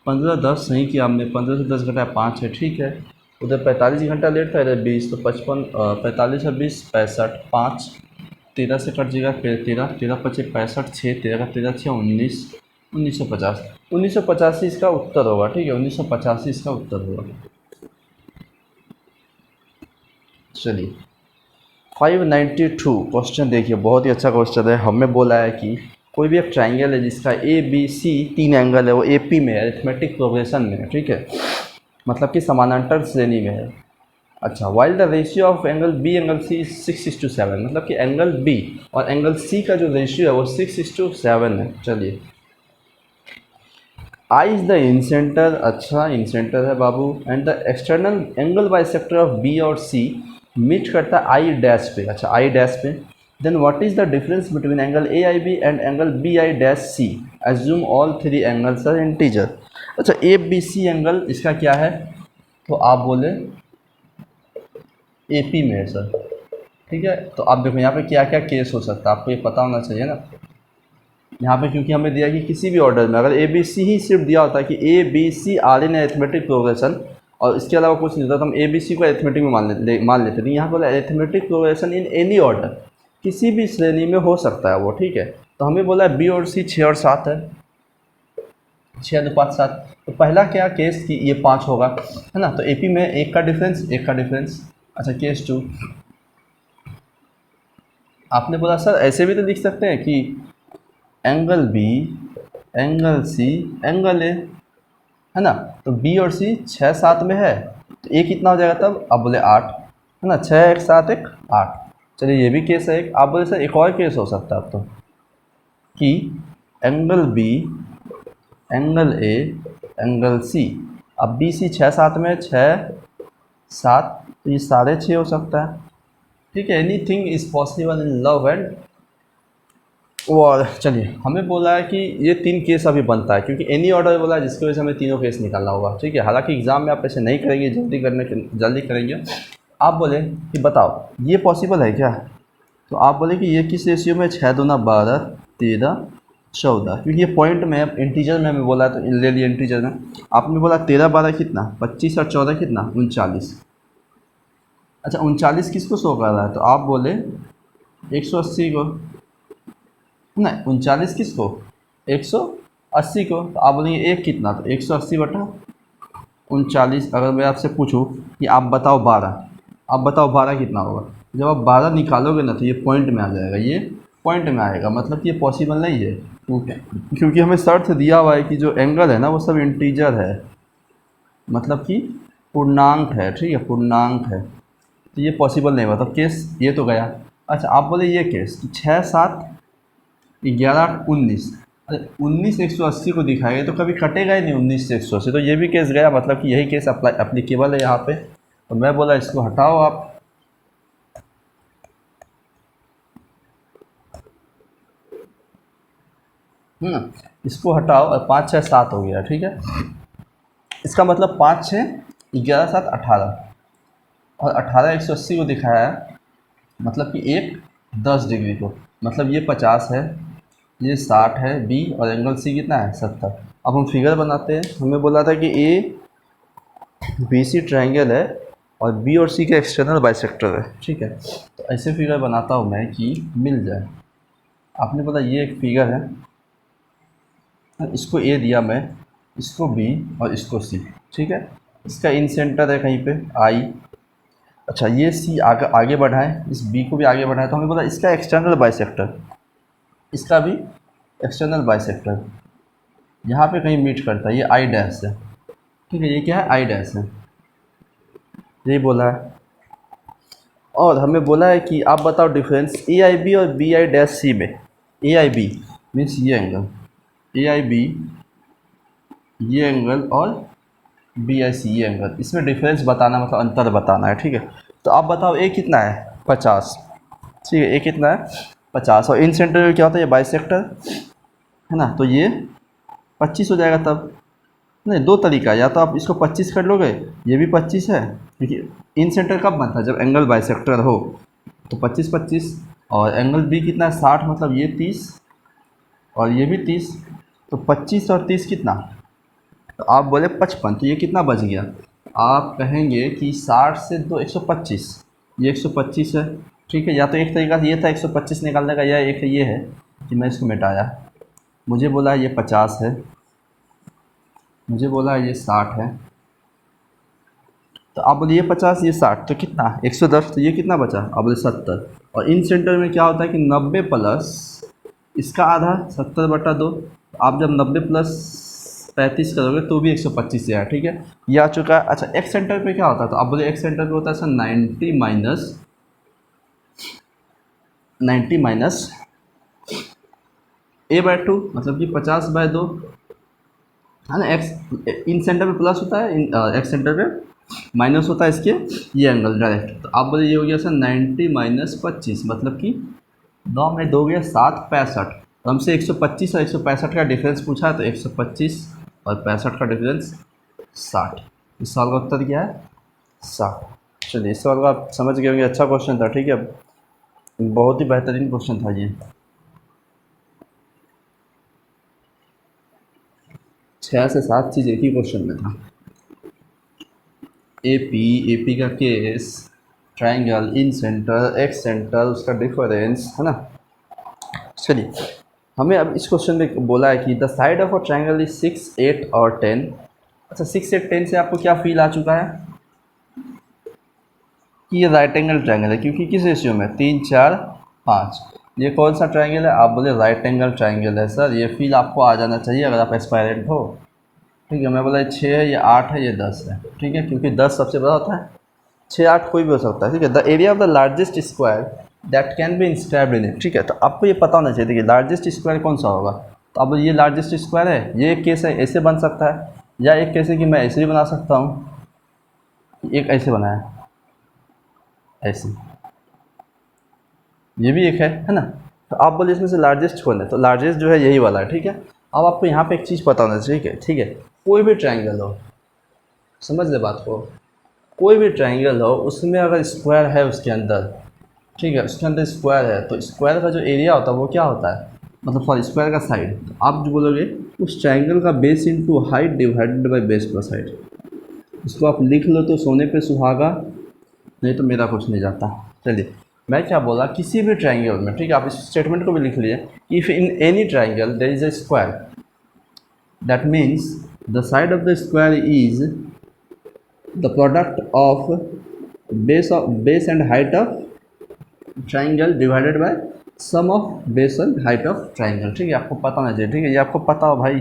Speaker 1: 15 10 सही किया हमने, 15 से 10 घटा 5 है। ठीक है, उधर 45 घंटा लेट था, इधर 20, तो 55, 45 और 20 65, 5 13 से कट जाएगा, फिर 13, 13 25 65, 6 13 का 13 6 19, 1950, 1950 इसका उत्तर होगा। ठीक है, 1950 इसका उत्तर होगा। चलिए 592 क्वेश्चन देखिए, बहुत ही अच्छा क्वेश्चन है। हमें बोला है कि कोई भी एक ट्राइंगल है जिसका ए बी सी 3 एंगल है, वो ए पी में है, अरिथमेटिक प्रोग्रेशन में है। ठीक है, मतलब कि समानांतर श्रेणी में है। अच्छा, while the ratio of angle B angle C 6:7, मतलब कि एंगल बी और एंगल सी का जो रेशियो है वो 6:7 है। चलिए, आई इज़ द इंसेंटर, अच्छा इंसेंटर है बाबू, and the external angle bisector of B और सी मीट करता है आई डैश पे। अच्छा, आई डैश पे, then what is the difference between angle A I B and angle B I dash C, assume all 3 angles are integer. अच्छा, A B C angle इसका क्या है, तो आप बोले ए पी में है सर। ठीक है, तो आप देखो यहाँ पे क्या क्या केस हो सकता है, आपको ये पता होना चाहिए ना। यहाँ पे क्योंकि हमें दिया कि किसी भी ऑर्डर में, अगर ए बी सी ही सिर्फ दिया होता है कि A B C are in arithmetic progression, और इसके अलावा कुछ नहीं होता, तो हम ए बी सी को अरिथमेटिक में मान लेते थे। यहाँ पर arithmetic progression in any order, किसी भी श्रेणी में हो सकता है वो। ठीक है, तो हमें बोला बी और सी 6 और 7 है, 6:7। तो पहला क्या केस कि ये 5 होगा, है ना, तो ए पी में एक का डिफरेंस, एक का डिफरेंस। अच्छा, केस 2, आपने बोला सर ऐसे भी तो लिख सकते हैं कि angle B angle C angle A, है ना, तो बी और सी 6 7 में है, तो ए कितना हो जाएगा तब, आप बोले 8, है ना, 6 1 7 1 8। चलिए ये भी केस है एक। आप बोले सर एक और केस हो सकता है अब तो, कि angle B angle A angle C, अब बी सी 6 7 में, 6 7, तो ये 6.5 हो सकता है। ठीक है, any thing is possible in love and war. चलिए, हमें बोला है कि ये 3 केस अभी बनता है, क्योंकि एनी ऑर्डर बोला है, जिसकी वजह से हमें तीनों केस निकालना होगा। ठीक है, हालांकि एग्जाम में आप ऐसे नहीं करेंगे, जल्दी करेंगे। आप बोले कि बताओ ये पॉसिबल है क्या, तो आप बोले कि ये किस रेशियो में, 6 दूना 12 13 14, क्योंकि ये पॉइंट में इंटीजर में हमें बोला है, तो ले लिए इंटीजर में। आपने बोला 13 12 कितना, 25 और 14 कितना, 39। अच्छा, 39 किसको शो कर रहा है, तो आप बोले 180 को, नहीं 39 किसको, 180 को, तो आप बोलेंगे एक कितना, तो 180/39। अगर मैं आपसे पूछूं कि आप बताओ 12, आप बताओ 12 कितना होगा, जब आप 12 निकालोगे ना तो ये पॉइंट में आ जाएगा, ये पॉइंट में आएगा, मतलब कि ये पॉसिबल नहीं है। क्योंकि हमें शर्त दिया हुआ है कि जो एंगल है ना वो सब इंटीजर है, मतलब कि पूर्णांक है। ठीक है, पूर्णांक है, तो ये पॉसिबल नहीं हुआ, तो केस ये तो गया। अच्छा, आप बोले ये केस 6 7 11 19, अरे 19 180 को दिखाएगा तो कभी कटेगा ही नहीं 19 से 180, तो ये भी केस गया, मतलब कि यही केस अप्लीकेबल है यहाँ पे। तो मैं बोला इसको हटाओ आप, इसको हटाओ और 5 6 7 हो गया, ठीक है। इसका मतलब 5 6 11 7 18, और 18 180 को दिखाया है, मतलब कि एक 10 डिग्री को, मतलब ये 50 है, ये 60 है बी, और एंगल सी कितना है 70। अब हम फिगर बनाते हैं। हमें बोला था कि ए बी सी ट्राइंगल है और बी और सी का एक्सटर्नल बाइसेक्टर है, ठीक है। तो ऐसे फिगर बनाता हूँ मैं कि मिल जाए। आपने बोला ये एक फिगर है, इसको ए दिया मैं, इसको बी और इसको सी, ठीक है। इसका इन सेंटर है कहीं पे आई। अच्छा ये सी आगे आगे बढ़ाएं, इस बी को भी आगे बढ़ाएं, तो हमें बोला इसका एक्सटर्नल बाइसेक्टर, इसका भी एक्सटर्नल बाइसेक्टर यहाँ पे कहीं मीट करता है, ये आई डैश है, ठीक है। ये क्या है, आई डैश है, यही बोला है। और हमें बोला है कि आप बताओ डिफरेंस ए आई बी और बी आई डैश सी में। ए आई बी मीन्स ये एंगल, ए आई बी ये एंगल, और बी आई सी ये एंगल, इसमें डिफरेंस बताना मतलब अंतर बताना है, ठीक है। तो आप बताओ ए कितना है 50, ठीक है, ए कितना है 50, और इन सेंटर में क्या होता है ये बाइसेक्टर है ना, तो ये 25 हो जाएगा तब। नहीं, दो तरीका है, या तो आप इसको 25 कर लोगे, ये भी 25 है, क्योंकि इन सेंटर कब बनता है जब एंगल बाइसेक्टर हो, तो 25 25, और एंगल बी कितना है 60, मतलब ये 30 और ये भी 30, तो 25 और 30 कितना, तो आप बोले 55, तो ये कितना बच गया, आप कहेंगे कि 60 से 2 125, ये 125 है, ठीक है। या तो एक तरीका ये था 125 निकालने का, या एक ये है कि मैं इसको मिटाया, मुझे बोला ये 50 है, मुझे बोला ये 60 है, तो आप बोलिए 50 ये 60, तो कितना 110, तो ये कितना बचा, आप बोले 70। और इन सेंटर में क्या होता है कि 90 प्लस इसका आधा 70/2, तो आप जब 90 प्लस 35 करोगे तो भी 125 आया, ठीक है, ये आ चुका है। अच्छा एक्स सेंटर पे क्या होता है, तो आप बोले एक्स सेंटर पे होता है सर 90 माइनस a/2, मतलब कि 50/2 है ना। एक्स इन सेंटर पे प्लस होता है, एक्स सेंटर पे माइनस होता है इसके, ये एंगल डायरेक्ट, तो आप बोले ये हो गया सर 90 माइनस 25, मतलब कि 9 में 2 गया 7 65, तो हमसे 125 और 165 का डिफरेंस पूछा है, तो 125 और 65 का डिफरेंस 60। इस सवाल का उत्तर क्या है 60। चलिए इस सवाल को आप समझ गए होंगे, अच्छा क्वेश्चन था, ठीक है, बहुत ही बेहतरीन क्वेश्चन था ये। 6 से 7 चीज़ एक ही क्वेश्चन में था। एपी का केस, ट्राइंगल, इन सेंटर, एक्स सेंटर, उसका डिफरेंस है ना। चलिए हमें अब इस क्वेश्चन में बोला है कि the side of a triangle is 6 8 और 10। अच्छा 6 8 10 से आपको क्या फील आ चुका है कि ये राइट एंगल ट्राइंगल है, क्योंकि किस रेशियो में 3 4 5। ये कौन सा ट्राइंगल है, आप बोले राइट एंगल ट्राइंगल है सर, ये फील आपको आ जाना चाहिए अगर आप एस्पायरेंट हो, ठीक है। मैं बोला ये 6 है, ये 8 है, ये 10 है, ठीक है, क्योंकि 10 सबसे बड़ा होता है, 6 8 कोई भी हो सकता है, ठीक है। The area of the largest square that can be inscribed in it, ठीक है। तो आपको ये पता होना चाहिए कि लार्जेस्ट स्क्वायर कौन सा होगा, तो अब ये लार्जेस्ट स्क्वायर है, ये एक केस है ऐसे बन सकता है, या एक केस है कि मैं ऐसे भी बना सकता हूँ, एक ऐसे बनाया ऐसे, ये भी एक है ना। तो आप बोले इसमें से लार्जेस्ट कौन है, तो लार्जेस्ट जो है यही वाला है, ठीक है। अब आपको यहाँ पे एक चीज़ पता होना चाहिए, ठीक है, कोई भी ट्राइंगल हो, समझ ले बात को, कोई भी ट्राइंगल हो उसमें अगर स्क्वायर है उसके अंदर, ठीक है, उसके अंदर स्क्वायर है, तो स्क्वायर का जो एरिया होता है वो क्या होता है, मतलब फॉर स्क्वायर का साइड, तो आप जो बोलोगे उस ट्राइंगल का base into height divided by base plus height. इसको आप लिख लो तो सोने पे सुहागा, नहीं तो मेरा कुछ नहीं जाता। चलिए मैं क्या बोला, किसी भी ट्राइंगल में, ठीक है, आप इस स्टेटमेंट को भी लिख लिए, if in any triangle there is a square, that means the side of the square is the product of base and height of triangle divided by sum of base and height of triangle, ठीक है। आपको पता होना चाहिए, ठीक है, ये आपको पता हो भाई,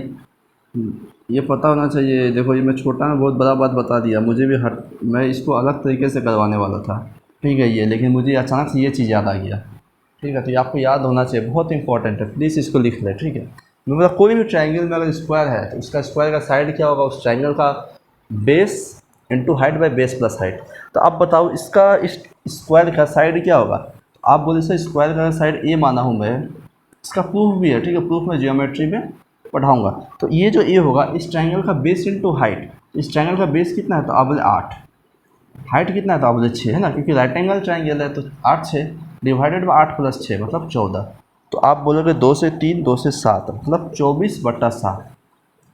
Speaker 1: ये पता होना चाहिए। देखो ये मैं छोटा में बहुत बड़ा बात बता दिया, मुझे भी मैं इसको अलग तरीके से करवाने वाला था, ठीक है, ये, लेकिन मुझे अचानक से ये चीज़ याद आ गया, ठीक है। तो ये आपको याद होना चाहिए, बहुत इंपॉर्टेंट है, प्लीज़ इसको लिख लें, ठीक है। मतलब कोई भी ट्राइंगल में अगर स्क्वायर है तो उसका स्क्वायर का साइड क्या होगा, उस ट्राइंगल का base into height by base plus height. तो आप बताओ इसका इस स्क्वायर का साइड क्या होगा। आप बोले सर स्क्वायर का साइड ए माना हूँ मैं, इसका प्रूफ भी है, ठीक है, प्रूफ मैं जियोमेट्री में पढ़ाऊँगा। तो ये जो ए होगा इस ट्रायंगल का बेस इंटू हाइट, इस ट्रायंगल का बेस कितना है तो आप बोले 8, हाइट कितना है तो आप बोले 6 है ना, क्योंकि राइट एंगल ट्रायंगल है तो 8 6 डिवाइडेड बाई 8 प्लस 6 मतलब 14। तो आप बोलोगे 2 से 3 2 से 7 मतलब 24/7।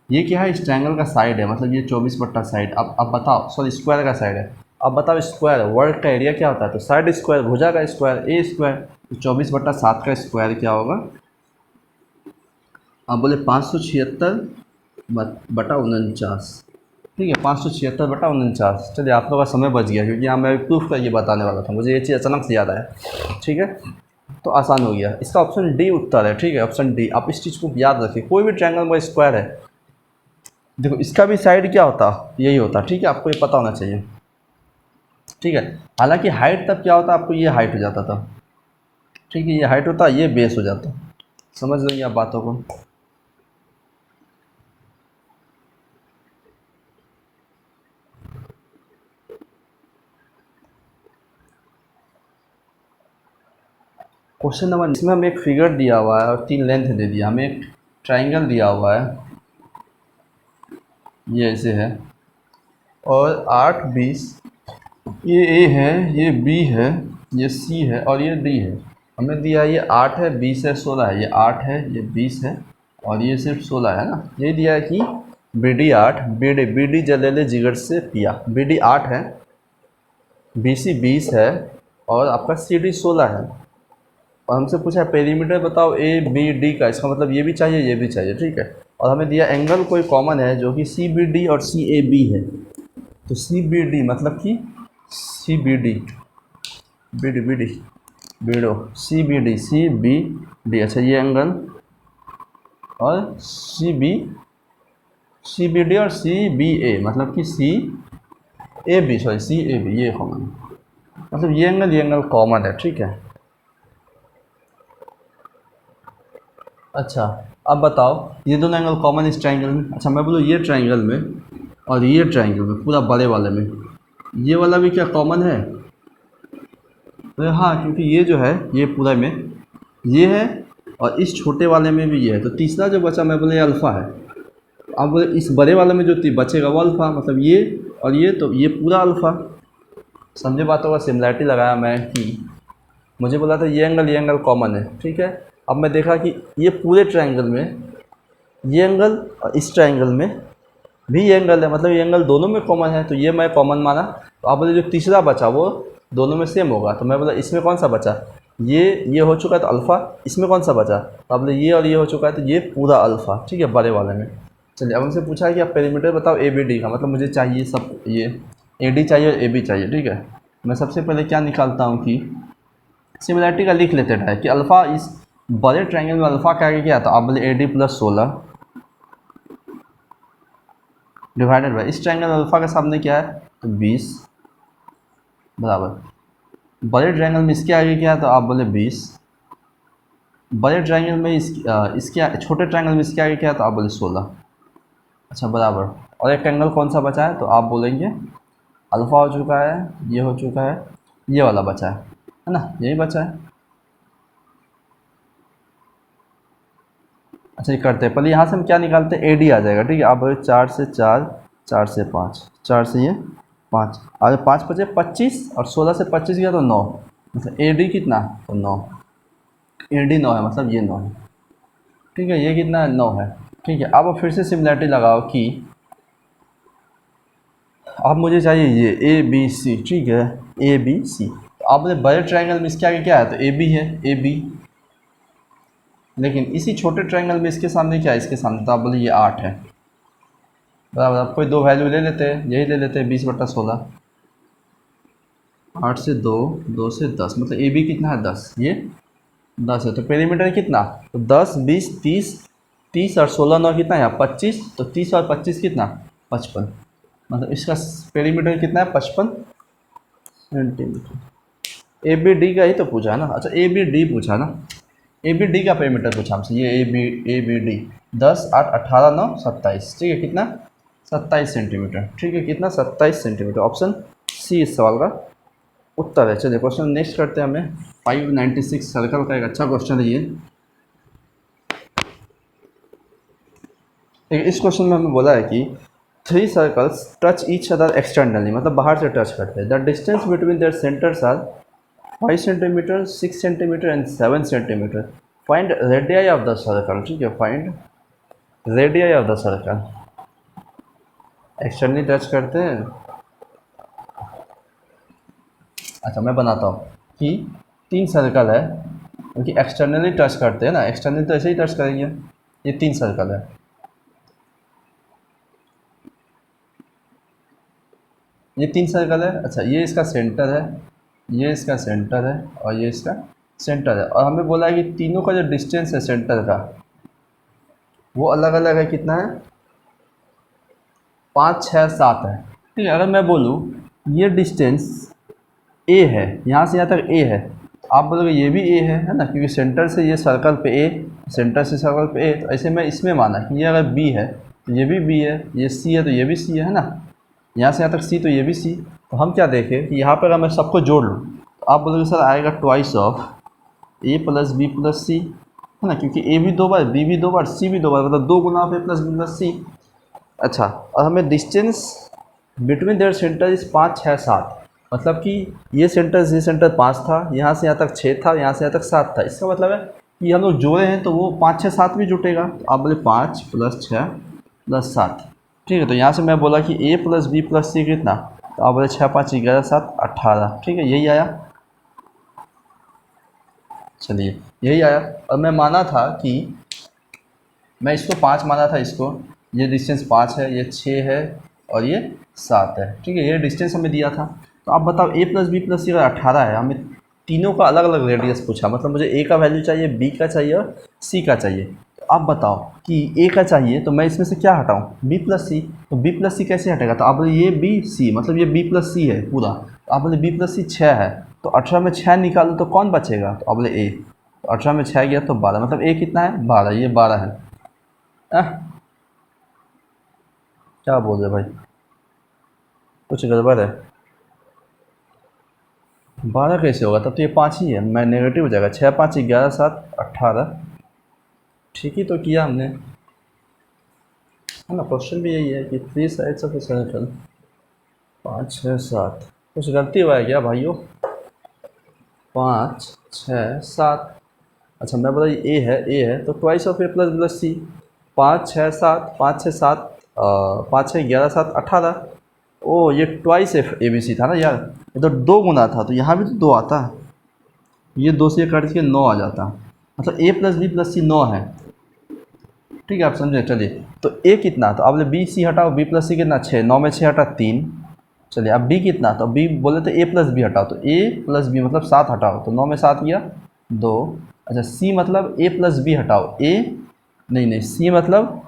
Speaker 1: ये क्या है, इस ट्रायंगल का साइड है, मतलब ये 24/साइड। अब बताओ, सॉरी स्क्वायर का साइड है। अब बताओ स्क्वायर वर्ग का एरिया क्या होता है, तो साइड स्क्वायर, भुजा का स्क्वायर, ए स्क्वायर। तो 24/7 का स्क्वायर क्या होगा, आप बोले 576/49। ठीक है, 576/49। चलिए आप लोगों का समय बच गया, क्योंकि यहाँ मैं प्रूफ करके बताने वाला था, मुझे ये चीज़ अचानक से याद आया। ठीक है, तो आसान हो गया, इसका ऑप्शन डी उत्तर है। ठीक है, ऑप्शन डी। आप इस चीज़ को याद रखिए, कोई भी ट्रायंगल में स्क्वायर है, देखो इसका भी साइड क्या होता, यही होता। ठीक है, आपको ये पता होना चाहिए। ठीक है, हालांकि हाइट तब क्या होता, आपको ये हाइट हो जाता था। ठीक है, ये हाइट होता, ये बेस हो जाता। समझ लेंगे आप बातों को। क्वेश्चन नंबर, इसमें हमें एक फिगर दिया हुआ है और 3 लेंथ दे दिया, हमें एक ट्रायंगल दिया हुआ है, ये ऐसे है, और 8 20, ये ए है, ये बी है, ये सी है और ये डी है। हमें दिया ये 8 है, 20 है, 16 है, ये 8 है, ये 20 है और ये सिर्फ 16 है ना। ये दिया है कि बी डी 8, बी डी जलेले जिगर से पिया। बी डी 8 है, बी सी 20 है और आपका सी डी 16 है। और हमसे पूछा है पेरीमीटर बताओ ए बी डी का, इसका मतलब ये भी चाहिए, ये भी चाहिए। ठीक है, और हमें दिया एंगल कोई कॉमन है जो कि सी बी डी और सी ए बी है। तो सी बी डी मतलब कि C B D, B D, B D, बीडो, सी बी डी। अच्छा, ये एंगल और सी बी डी और सी बी ए मतलब कि C A B, sorry C A B, ये कॉमन, मतलब ये एंगल कॉमन है। ठीक है, अच्छा अब बताओ ये दोनों एंगल कॉमन इस ट्रायंगल में। अच्छा मैं बोलूँ ये ट्रायंगल में और ये ट्रायंगल में, पूरा बड़े वाले में, ये वाला भी क्या कॉमन है। तो हाँ, क्योंकि ये जो है ये पूरा में ये है और इस छोटे वाले में भी ये है, तो तीसरा जो बचा मैं बोले अल्फ़ा है। अब इस बड़े वाले में जो बचेगा वो अल्फ़ा, मतलब ये और ये, तो ये पूरा अल्फ़ा। समझे बातों का, सिमिलैरिटी लगाया मैं कि मुझे बोला था ये एंगल कॉमन है। ठीक है, अब मैं देखा कि ये पूरे ट्रायंगल में ये एंगल और इस ट्रायंगल में भी ये एंगल है, मतलब ये एंगल दोनों में कॉमन है, तो ये मैं कॉमन माना। तो आप बोले जो तीसरा बचा वो दोनों में सेम होगा, तो मैं बोला इसमें कौन सा बचा, ये हो चुका है तो अल्फ़ा, इसमें कौन सा बचा, तो आप बोले ये और ये हो चुका है तो ये पूरा अल्फ़ा। ठीक है, बड़े वाले में। चलिए अब हमसे पूछा है कि आप पेरीमीटर बताओ ए बी डी का, मतलब मुझे चाहिए सब, ये ए डी चाहिए और ए बी चाहिए। ठीक है, मैं सबसे पहले क्या निकालता हूँ कि सिमिलैरिटी का लिख लेते हैं कि अल्फ़ा इस बड़े ट्रायंगल में अल्फ़ा क्या क्या था, आप बोले A D plus 16 divided by इस ट्रायंगल अल्फ़ा के सामने क्या है तो 20 बराबर, बड़े ट्रायंगल में इसके आगे क्या है तो आप बोले 20, बड़े ट्रायंगल में इसके छोटे ट्रायंगल में इसके आगे क्या है तो आप बोले 16। अच्छा बराबर, और एक एंगल कौन सा बचा है तो आप बोलेंगे अल्फ़ा हो चुका है, ये हो चुका है, ये वाला बचा है ना, यही बचा है। अच्छा ये करते हैं, पहले यहाँ से हम क्या निकालते हैं, ए डी आ जाएगा। ठीक है, आप बोले 4 से 4, 4 से 5, 4 से ये 5, और 5 बचे 25 और 16 से 25 गया तो 9, मतलब ए डी कितना तो 9, ए डी 9 है, मतलब ये 9 है। ठीक है, ये कितना है 9 है। ठीक है, अब फिर से सिमिलैरिटी लगाओ कि अब मुझे चाहिए ये ए बी सी। ठीक है, ए बी सी, तो आप बोले बड़े ट्रायंगल में इसके आगे क्या है तो ए बी है, ए बी, लेकिन इसी छोटे ट्रायंगल में इसके सामने क्या है, इसके सामने तो आप बोले ये 8 है बराबर। आप कोई दो वैल्यू ले लेते हैं, यही ले लेते हैं 20/16, 8 से 2, 2 से 10, मतलब ए बी कितना है 10, ये 10 है, तो पेरीमीटर कितना तो 10 20 30, 30 और 16 9 कितना है 25, तो 30 और 25 कितना 55, मतलब इसका पेरीमीटर कितना है 55 सेंटीमीटर। ए बी डी का ही तो पूछा है ना। अच्छा ए बी डी पूछा ना, ए बी डी का पेरीमीटर पूछा हमसे, ये ए बी डी 10 8 18 9 27। ठीक है, कितना 27 सेंटीमीटर। ठीक है, कितना? 27 सेंटीमीटर। ऑप्शन सी इस सवाल का उत्तर है। चलिए क्वेश्चन नेक्स्ट करते हैं। हमें 596 सर्कल का एक अच्छा क्वेश्चन है ये। इस क्वेश्चन में हमें बोला है कि 3 circles touch each other externally, मतलब बाहर से टच करते हैं। The distance between their centres are 5 centimetre, 6 centimetre and 7 centimetre. Find radii of the circle. ठीक है, find radii of the circle. Externally touch करते हैं। अच्छा मैं बनाता हूँ कि 3 सर्कल है, क्योंकि एक्सटर्नली टच करते हैं ना, एक्सटर्नली तो ऐसे ही टच करेंगे। ये 3 सर्कल है, ये 3 सर्कल है। अच्छा ये इसका सेंटर है, ये इसका सेंटर है और ये इसका सेंटर है। और हमें बोला है कि तीनों का जो डिस्टेंस है सेंटर का वो अलग अलग है। कितना है? 5, 6, 7 है। ठीक है, अगर मैं बोलूँ ये डिस्टेंस ए है, यहाँ से यहाँ तक ए है, तो आप बोलोगे ये भी ए है ना, क्योंकि सेंटर से ये सर्कल पे ए, सेंटर से सर्कल पे ए। तो ऐसे मैं इसमें माना कि ये अगर बी है तो ये भी बी है, ये सी है तो ये भी सी है ना, यहाँ से यहाँ तक सी तो ये भी सी। तो हम क्या देखें कि यहाँ पर अगर मैं सबको जोड़ लूँ तो आप बोलोगे सर आएगा twice of A plus B plus C, है ना, क्योंकि ए भी 2 बार, बी भी 2 बार, सी भी 2 बार, मतलब 2 गुना of A plus B plus C. अच्छा, और हमें distance between their centre is 5, 6, 7, मतलब कि ये सेंटर 5 था, यहाँ से यहाँ तक 6 था, यहाँ से यहाँ तक 7 था। इसका मतलब है कि हम लोग जोड़े हैं तो वो 5, 6, 7 भी जुटेगा। तो आप बोले 5 + 6 + 7। ठीक है, तो यहाँ से मैं बोला कि ए प्लस बी प्लस सी कितना, तो आप बोले 6, 5, 11, 7, 18। ठीक है, यही आया। चलिए यही आया। और मैं माना था कि मैं इसको 5 माना था, इसको, ये डिस्टेंस 5 है, ये 6 है और ये 7 है। ठीक है, ये डिस्टेंस हमें दिया था। तो आप बताओ ए प्लस बी प्लस सी अगर 18 है, हमें तीनों का अलग अलग रेडियस पूछा, मतलब मुझे ए का वैल्यू चाहिए, बी का चाहिए और सी का चाहिए। तो आप बताओ कि ए का चाहिए तो मैं इसमें से क्या हटाऊँ? बी प्लस सी। तो बी प्लस सी कैसे हटेगा? तो आप बोले ये बी सी, मतलब ये बी प्लस सी है पूरा। तो आप बोले बी प्लस सी 6 है, तो 18 में 6 निकालो तो कौन बचेगा? तो आप बोले ए। तो 18 में 6 गया तो 12, मतलब ए कितना है? 12, ये 12 है। क्या बोल रहे भाई, कुछ गड़बड़ है? 12 कैसे होगा? तब तो ये 5 ही है, मैं नेगेटिव हो जाएगा। 6, 5, 11, 7, 18। ठीक ही तो किया हमने, है ना। क्वेश्चन भी यही है कि 3 साइड्स ऑफ ए सर्कल, 5, 6, 7। कुछ गलती हुआ है क्या भाइयों? 5, 6, 7। अच्छा मैं बोला ए है, ए है तो twice of A plus plus C. 5, 6, 7, 5, 6, 7, 5, 6, 11, 7, 18। ओ ये twice of A B C था ना यार, ये तो 2 गुना था, तो यहाँ भी तो 2 आता। ये 2 से काट के 9 आ जाता, मतलब ए प्लस बी प्लस सी 9 है। ठीक है, आप समझे। चलिए तो ए कितना? तो अब बी सी हटाओ, बी प्लस सी कितना? 6, 9 में 6 हटा 3। चलिए अब बी कितना? तो बी बोले तो ए प्लस बी हटाओ, तो ए प्लस बी मतलब 7 हटाओ, तो 9 में 7 गया 2। अच्छा सी मतलब ए प्लस बी हटाओ, ए नहीं नहीं सी मतलब,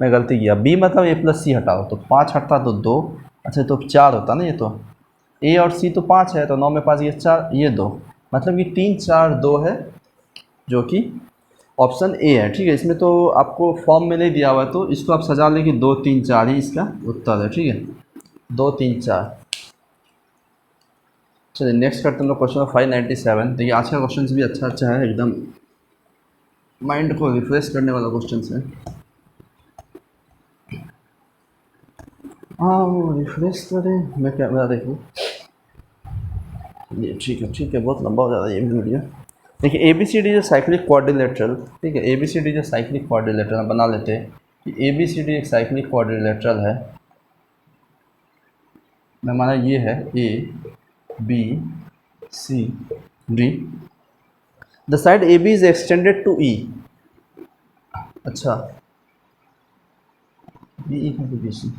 Speaker 1: मैं गलती किया, बी मतलब ए प्लस सी हटाओ, तो 5 हटता तो 2। अच्छा तो 4 होता ना, ये तो ए और सी तो 5 है, तो 9 में 5 ये 4, ये 2, मतलब कि 3, 4, 2 है, जो कि ऑप्शन ए है। ठीक है, इसमें तो आपको फॉर्म में नहीं दिया हुआ है, तो इसको आप सजा लें कि 2, 3, 4 ही इसका उत्तर है। ठीक है, 2, 3, 4। चलिए नेक्स्ट करते हैं हम लोग क्वेश्चन 597। देखिए आज का क्वेश्चन भी अच्छा अच्छा है, एकदम माइंड को रिफ्रेश करने वाला क्वेश्चन है। हाँ वो रिफ्रेश करें, मैं कैमरा देखूँ। ये ठीक है, बहुत लंबा हो जा रहा है ये वीडियो। देखिए ए बी सी डी जो साइक्लिक क्वाड्रिलेटरल, ठीक है, ए बी सी डी जो साइक्लिक क्वाड्रिलेटरल बना लेते हैं कि ए बी सी डी एक साइक्लिक क्वाड्रिलेटरल है। मैं माना ये है A B C D, the side A B is extended to E. अच्छा बी ई का बी सी,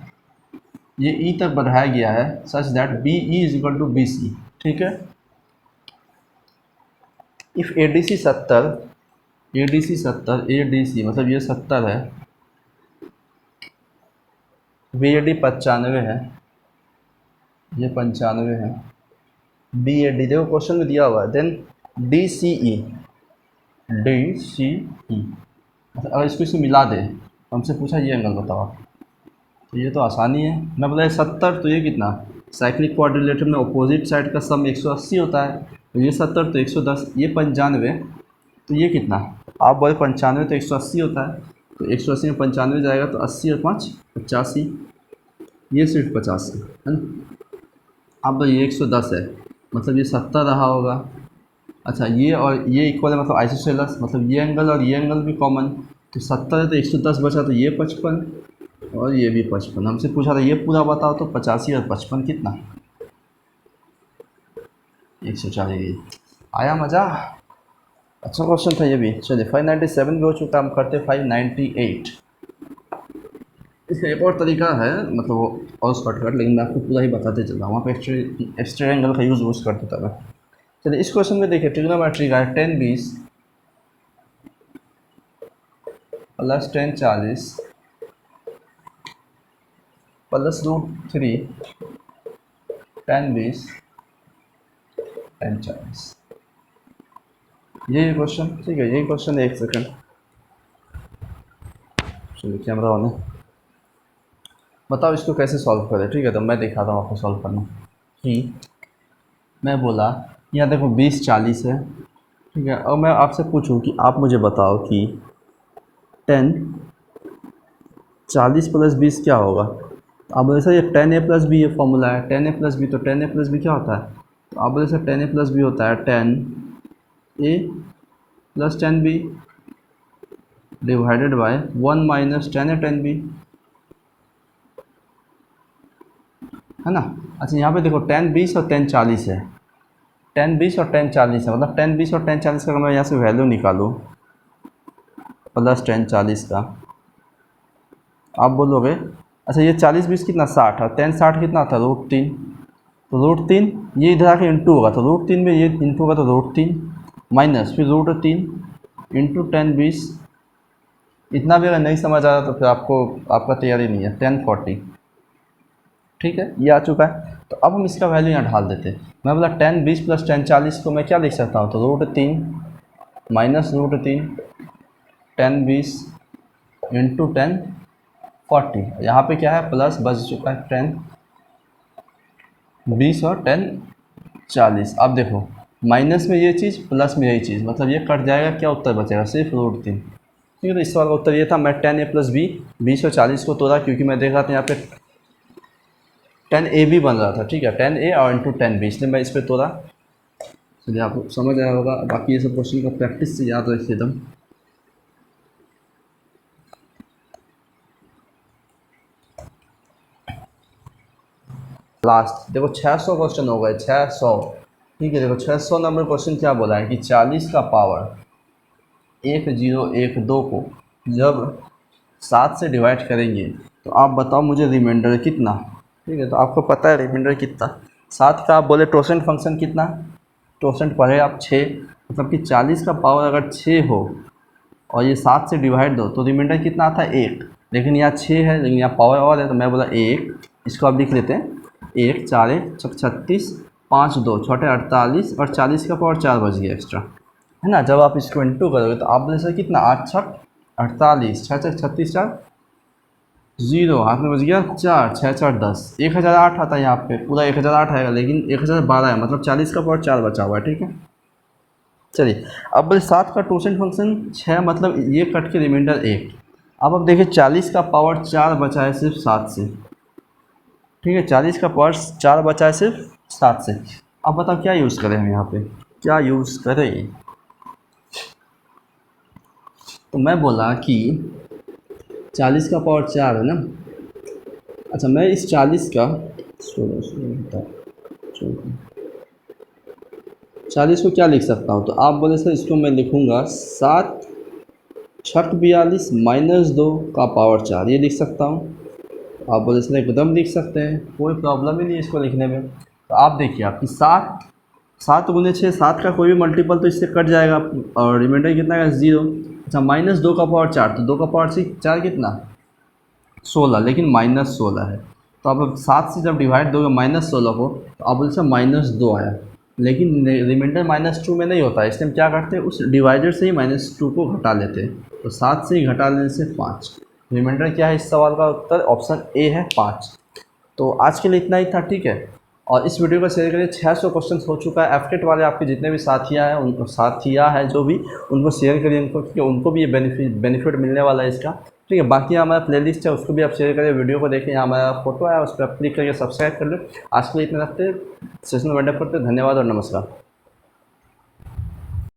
Speaker 1: ये ई तक बढ़ाया गया है such that B E is equal to B C. ठीक है, if A D C 70, A D C 70, A D C मतलब ये 70 है, बी ए डी 95 है, ये 95 है, बी ए डी देखो क्वेश्चन में दिया हुआ है, देन डी सी ई, डी सी ई मतलब अगर इसको मिला दे, हमसे पूछा ये एंगल बताओ, तो ये तो आसानी है। मैं बोला 70, तो ये कितना, साइक्लिक क्वाड्रिलेटर में अपोजिट साइड का सम 180 होता है, तो ये 70 तो 110, ये 95, तो ये कितना, आप बोले 95 तो 180 होता है, तो 180 में 95 जाएगा तो 80 और 5 85, ये सिर्फ 50 है ना। अब ये 110 है, मतलब ये 70 रहा होगा। अच्छा ये और ये इक्वल है, मतलब आइसोसेलेस, मतलब ये एंगल और ये एंगल भी कॉमन, तो 70 है तो 110 बचा, तो ये 55 और ये भी 55। हमसे पूछा था ये पूरा बताओ, तो 85 और 55 कितना, 140। आया मज़ा, अच्छा क्वेश्चन था ये भी। चलिए 597 भी हो चुका, हम करते 598। इसका एक और तरीका है, मतलब वो और शॉर्टकट, लेकिन मैं आपको पूरा ही बताते चल रहा हूँ। वहाँ पर एक्स्ट्रा एंगल का यूज़ करता था मैं। चलिए इस क्वेश्चन में देखिए, ट्रिग्नोमेट्री का है 10 20 प्लस 10 40 प्लस √3 10 20 10 40। ये क्वेश्चन, ठीक है, यही क्वेश्चन है। एक सेकंड, चलिए कैमरा ऑन है, बताओ इसको कैसे सॉल्व करें। ठीक है, तो मैं दिखाता हूँ आपको सॉल्व करना। कि मैं बोला यहाँ देखो 20 40 है, ठीक है, और मैं आपसे पूछूं कि आप मुझे बताओ कि 10 40 प्लस 20 क्या होगा। आप बोले सर ये 10a+b ये फॉर्मूला है, 10a+b, तो 10a+b क्या होता है, तो आप बोले सर 10a+b होता है 10a + 10b divided by 1 - 10a 10b, है ना। अच्छा यहाँ पे देखो 10 20 और 10 40 है, 10 20 और 10 40 है, मतलब 10 20 और 10 40 का अगर मैं यहाँ से वैल्यू निकालूँ प्लस 10 40 का, आप बोलोगे अच्छा ये 40 20 कितना 60, और 10 60 कितना था √3, तो √3 ये इधर आके इंटू होगा, तो √3 में ये इंटू होगा, तो √3 माइनस फिर √3 इंटू 10 20। इतना भी अगर नहीं समझ आ रहा तो फिर आपका तैयारी नहीं है। 10 40, ठीक है, ये आ चुका है। तो अब हम इसका वैल्यू यहाँ ढाल देते हैं। मैं बोला 10 20 प्लस 10 40 को मैं क्या लिख सकता हूँ, तो √3 माइनस √3 10 20 इंटू 10 40। यहाँ पे क्या है प्लस बच चुका है 10 20 और 10 40। अब देखो माइनस में ये चीज़, प्लस में यही चीज़, मतलब ये कट जाएगा, क्या उत्तर बचेगा, सिर्फ √3। ठीक है, तो इस सवाल का उत्तर ये था। मैं 10a+b 20 और 40 को तोड़ा, क्योंकि मैं देख रहा था यहाँ पे 10ab बन रहा था, ठीक है, 10a और इंटू 10b, इसलिए मैं इस पर तोड़ा। चलिए आपको समझ आया होगा। बाकी ये सब क्वेश्चन का प्रैक्टिस से याद रखिए एकदम। लास्ट देखो 600 क्वेश्चन हो गए, 600, ठीक है। देखो 600 नंबर क्वेश्चन क्या बोला है कि 40 का पावर 1012 को जब 7 से डिवाइड करेंगे तो आप बताओ मुझे रिमाइंडर कितना। ठीक है, तो आपको पता है रिमाइंडर कितना, 7 का आप बोले टोसेंट फंक्शन कितना, टोसेंट पढ़े आप 6, मतलब कि 40 का पावर अगर 6 हो और ये 7 से डिवाइड दो तो रिमाइंडर कितना आता है 1। लेकिन यहाँ 6 है, लेकिन यहाँ पावर और है, तो मैं बोला 1, इसको आप लिख लेते हैं 1 4 1 36 5 2 छोटे 48, और 40 का पावर 4 बच गया एक्स्ट्रा, है ना। जब आप इसको इंटू करोगे तो आप बोले सर कितना 8 6 48 6 6 36 4 0, हाथ में बच गया 4 6 4 10, 1008 आता है यहाँ पे, पूरा 1008 आएगा, लेकिन 1012 है, मतलब 40 का पावर 4 बचा हुआ है, ठीक है। चलिए अब बोले 7 का टोसेंट फंक्शन 6, मतलब ये कट के रिमाइंडर 1। अब देखिए 40 का पावर 4 बचा है सिर्फ 7 से, ठीक है, 40 का पावर 4 बचा है सिर्फ 7 से। अब बताओ क्या यूज़ करें हम यहाँ पे, क्या यूज़ करें। तो मैं बोला कि 40 का पावर 4 है ना। अच्छा मैं इस 40 का 40 को क्या लिख सकता हूँ, तो आप बोले सर इसको मैं लिखूँगा 7 6 42 -2 का पावर 4, ये लिख सकता हूँ। आप बोले सर एकदम लिख सकते हैं, कोई प्रॉब्लम ही नहीं है इसको लिखने में। तो आप देखिए आपकी 7 गुने 6, 7 का कोई भी मल्टीपल तो इससे कट जाएगा, और रिमाइंडर कितना है 0। अच्छा -2 का पावर 4, तो 2 का पावर 4 कितना 16, लेकिन -16 है, तो आप 7 से जब डिवाइड दोगे -16 को, तो आप बोले सर -2 आया, लेकिन रिमाइंडर -2 में नहीं होता है, इसलिए हम क्या करते हैं उस डिवाइडर से ही -2 को घटा लेते हैं, तो 7 से ही घटा लेने से 5, रिमाइंडर क्या है इस सवाल का उत्तर? ऑप्शन ए है 5। तो आज के लिए इतना ही था, ठीक है। और इस वीडियो को शेयर करिए। 600 क्वेश्चन हो चुका है। एफटेट वाले आपके जितने भी साथियाँ हैं, उनको साथियाँ हैं जो भी, उनको शेयर करिए उनको, क्योंकि उनको भी ये बेनिफिट मिलने वाला है इसका, ठीक है। बाकी हमारा प्लेलिस्ट है, उसको भी आप शेयर करिए। वीडियो को देखें, यहाँ हमारा फोटो है, उस पर आप क्लिक करके सब्सक्राइब कर लो। आज के लिए इतना रखते हैं, सेशन में वाइंड अप करते हैं। धन्यवाद और नमस्कार।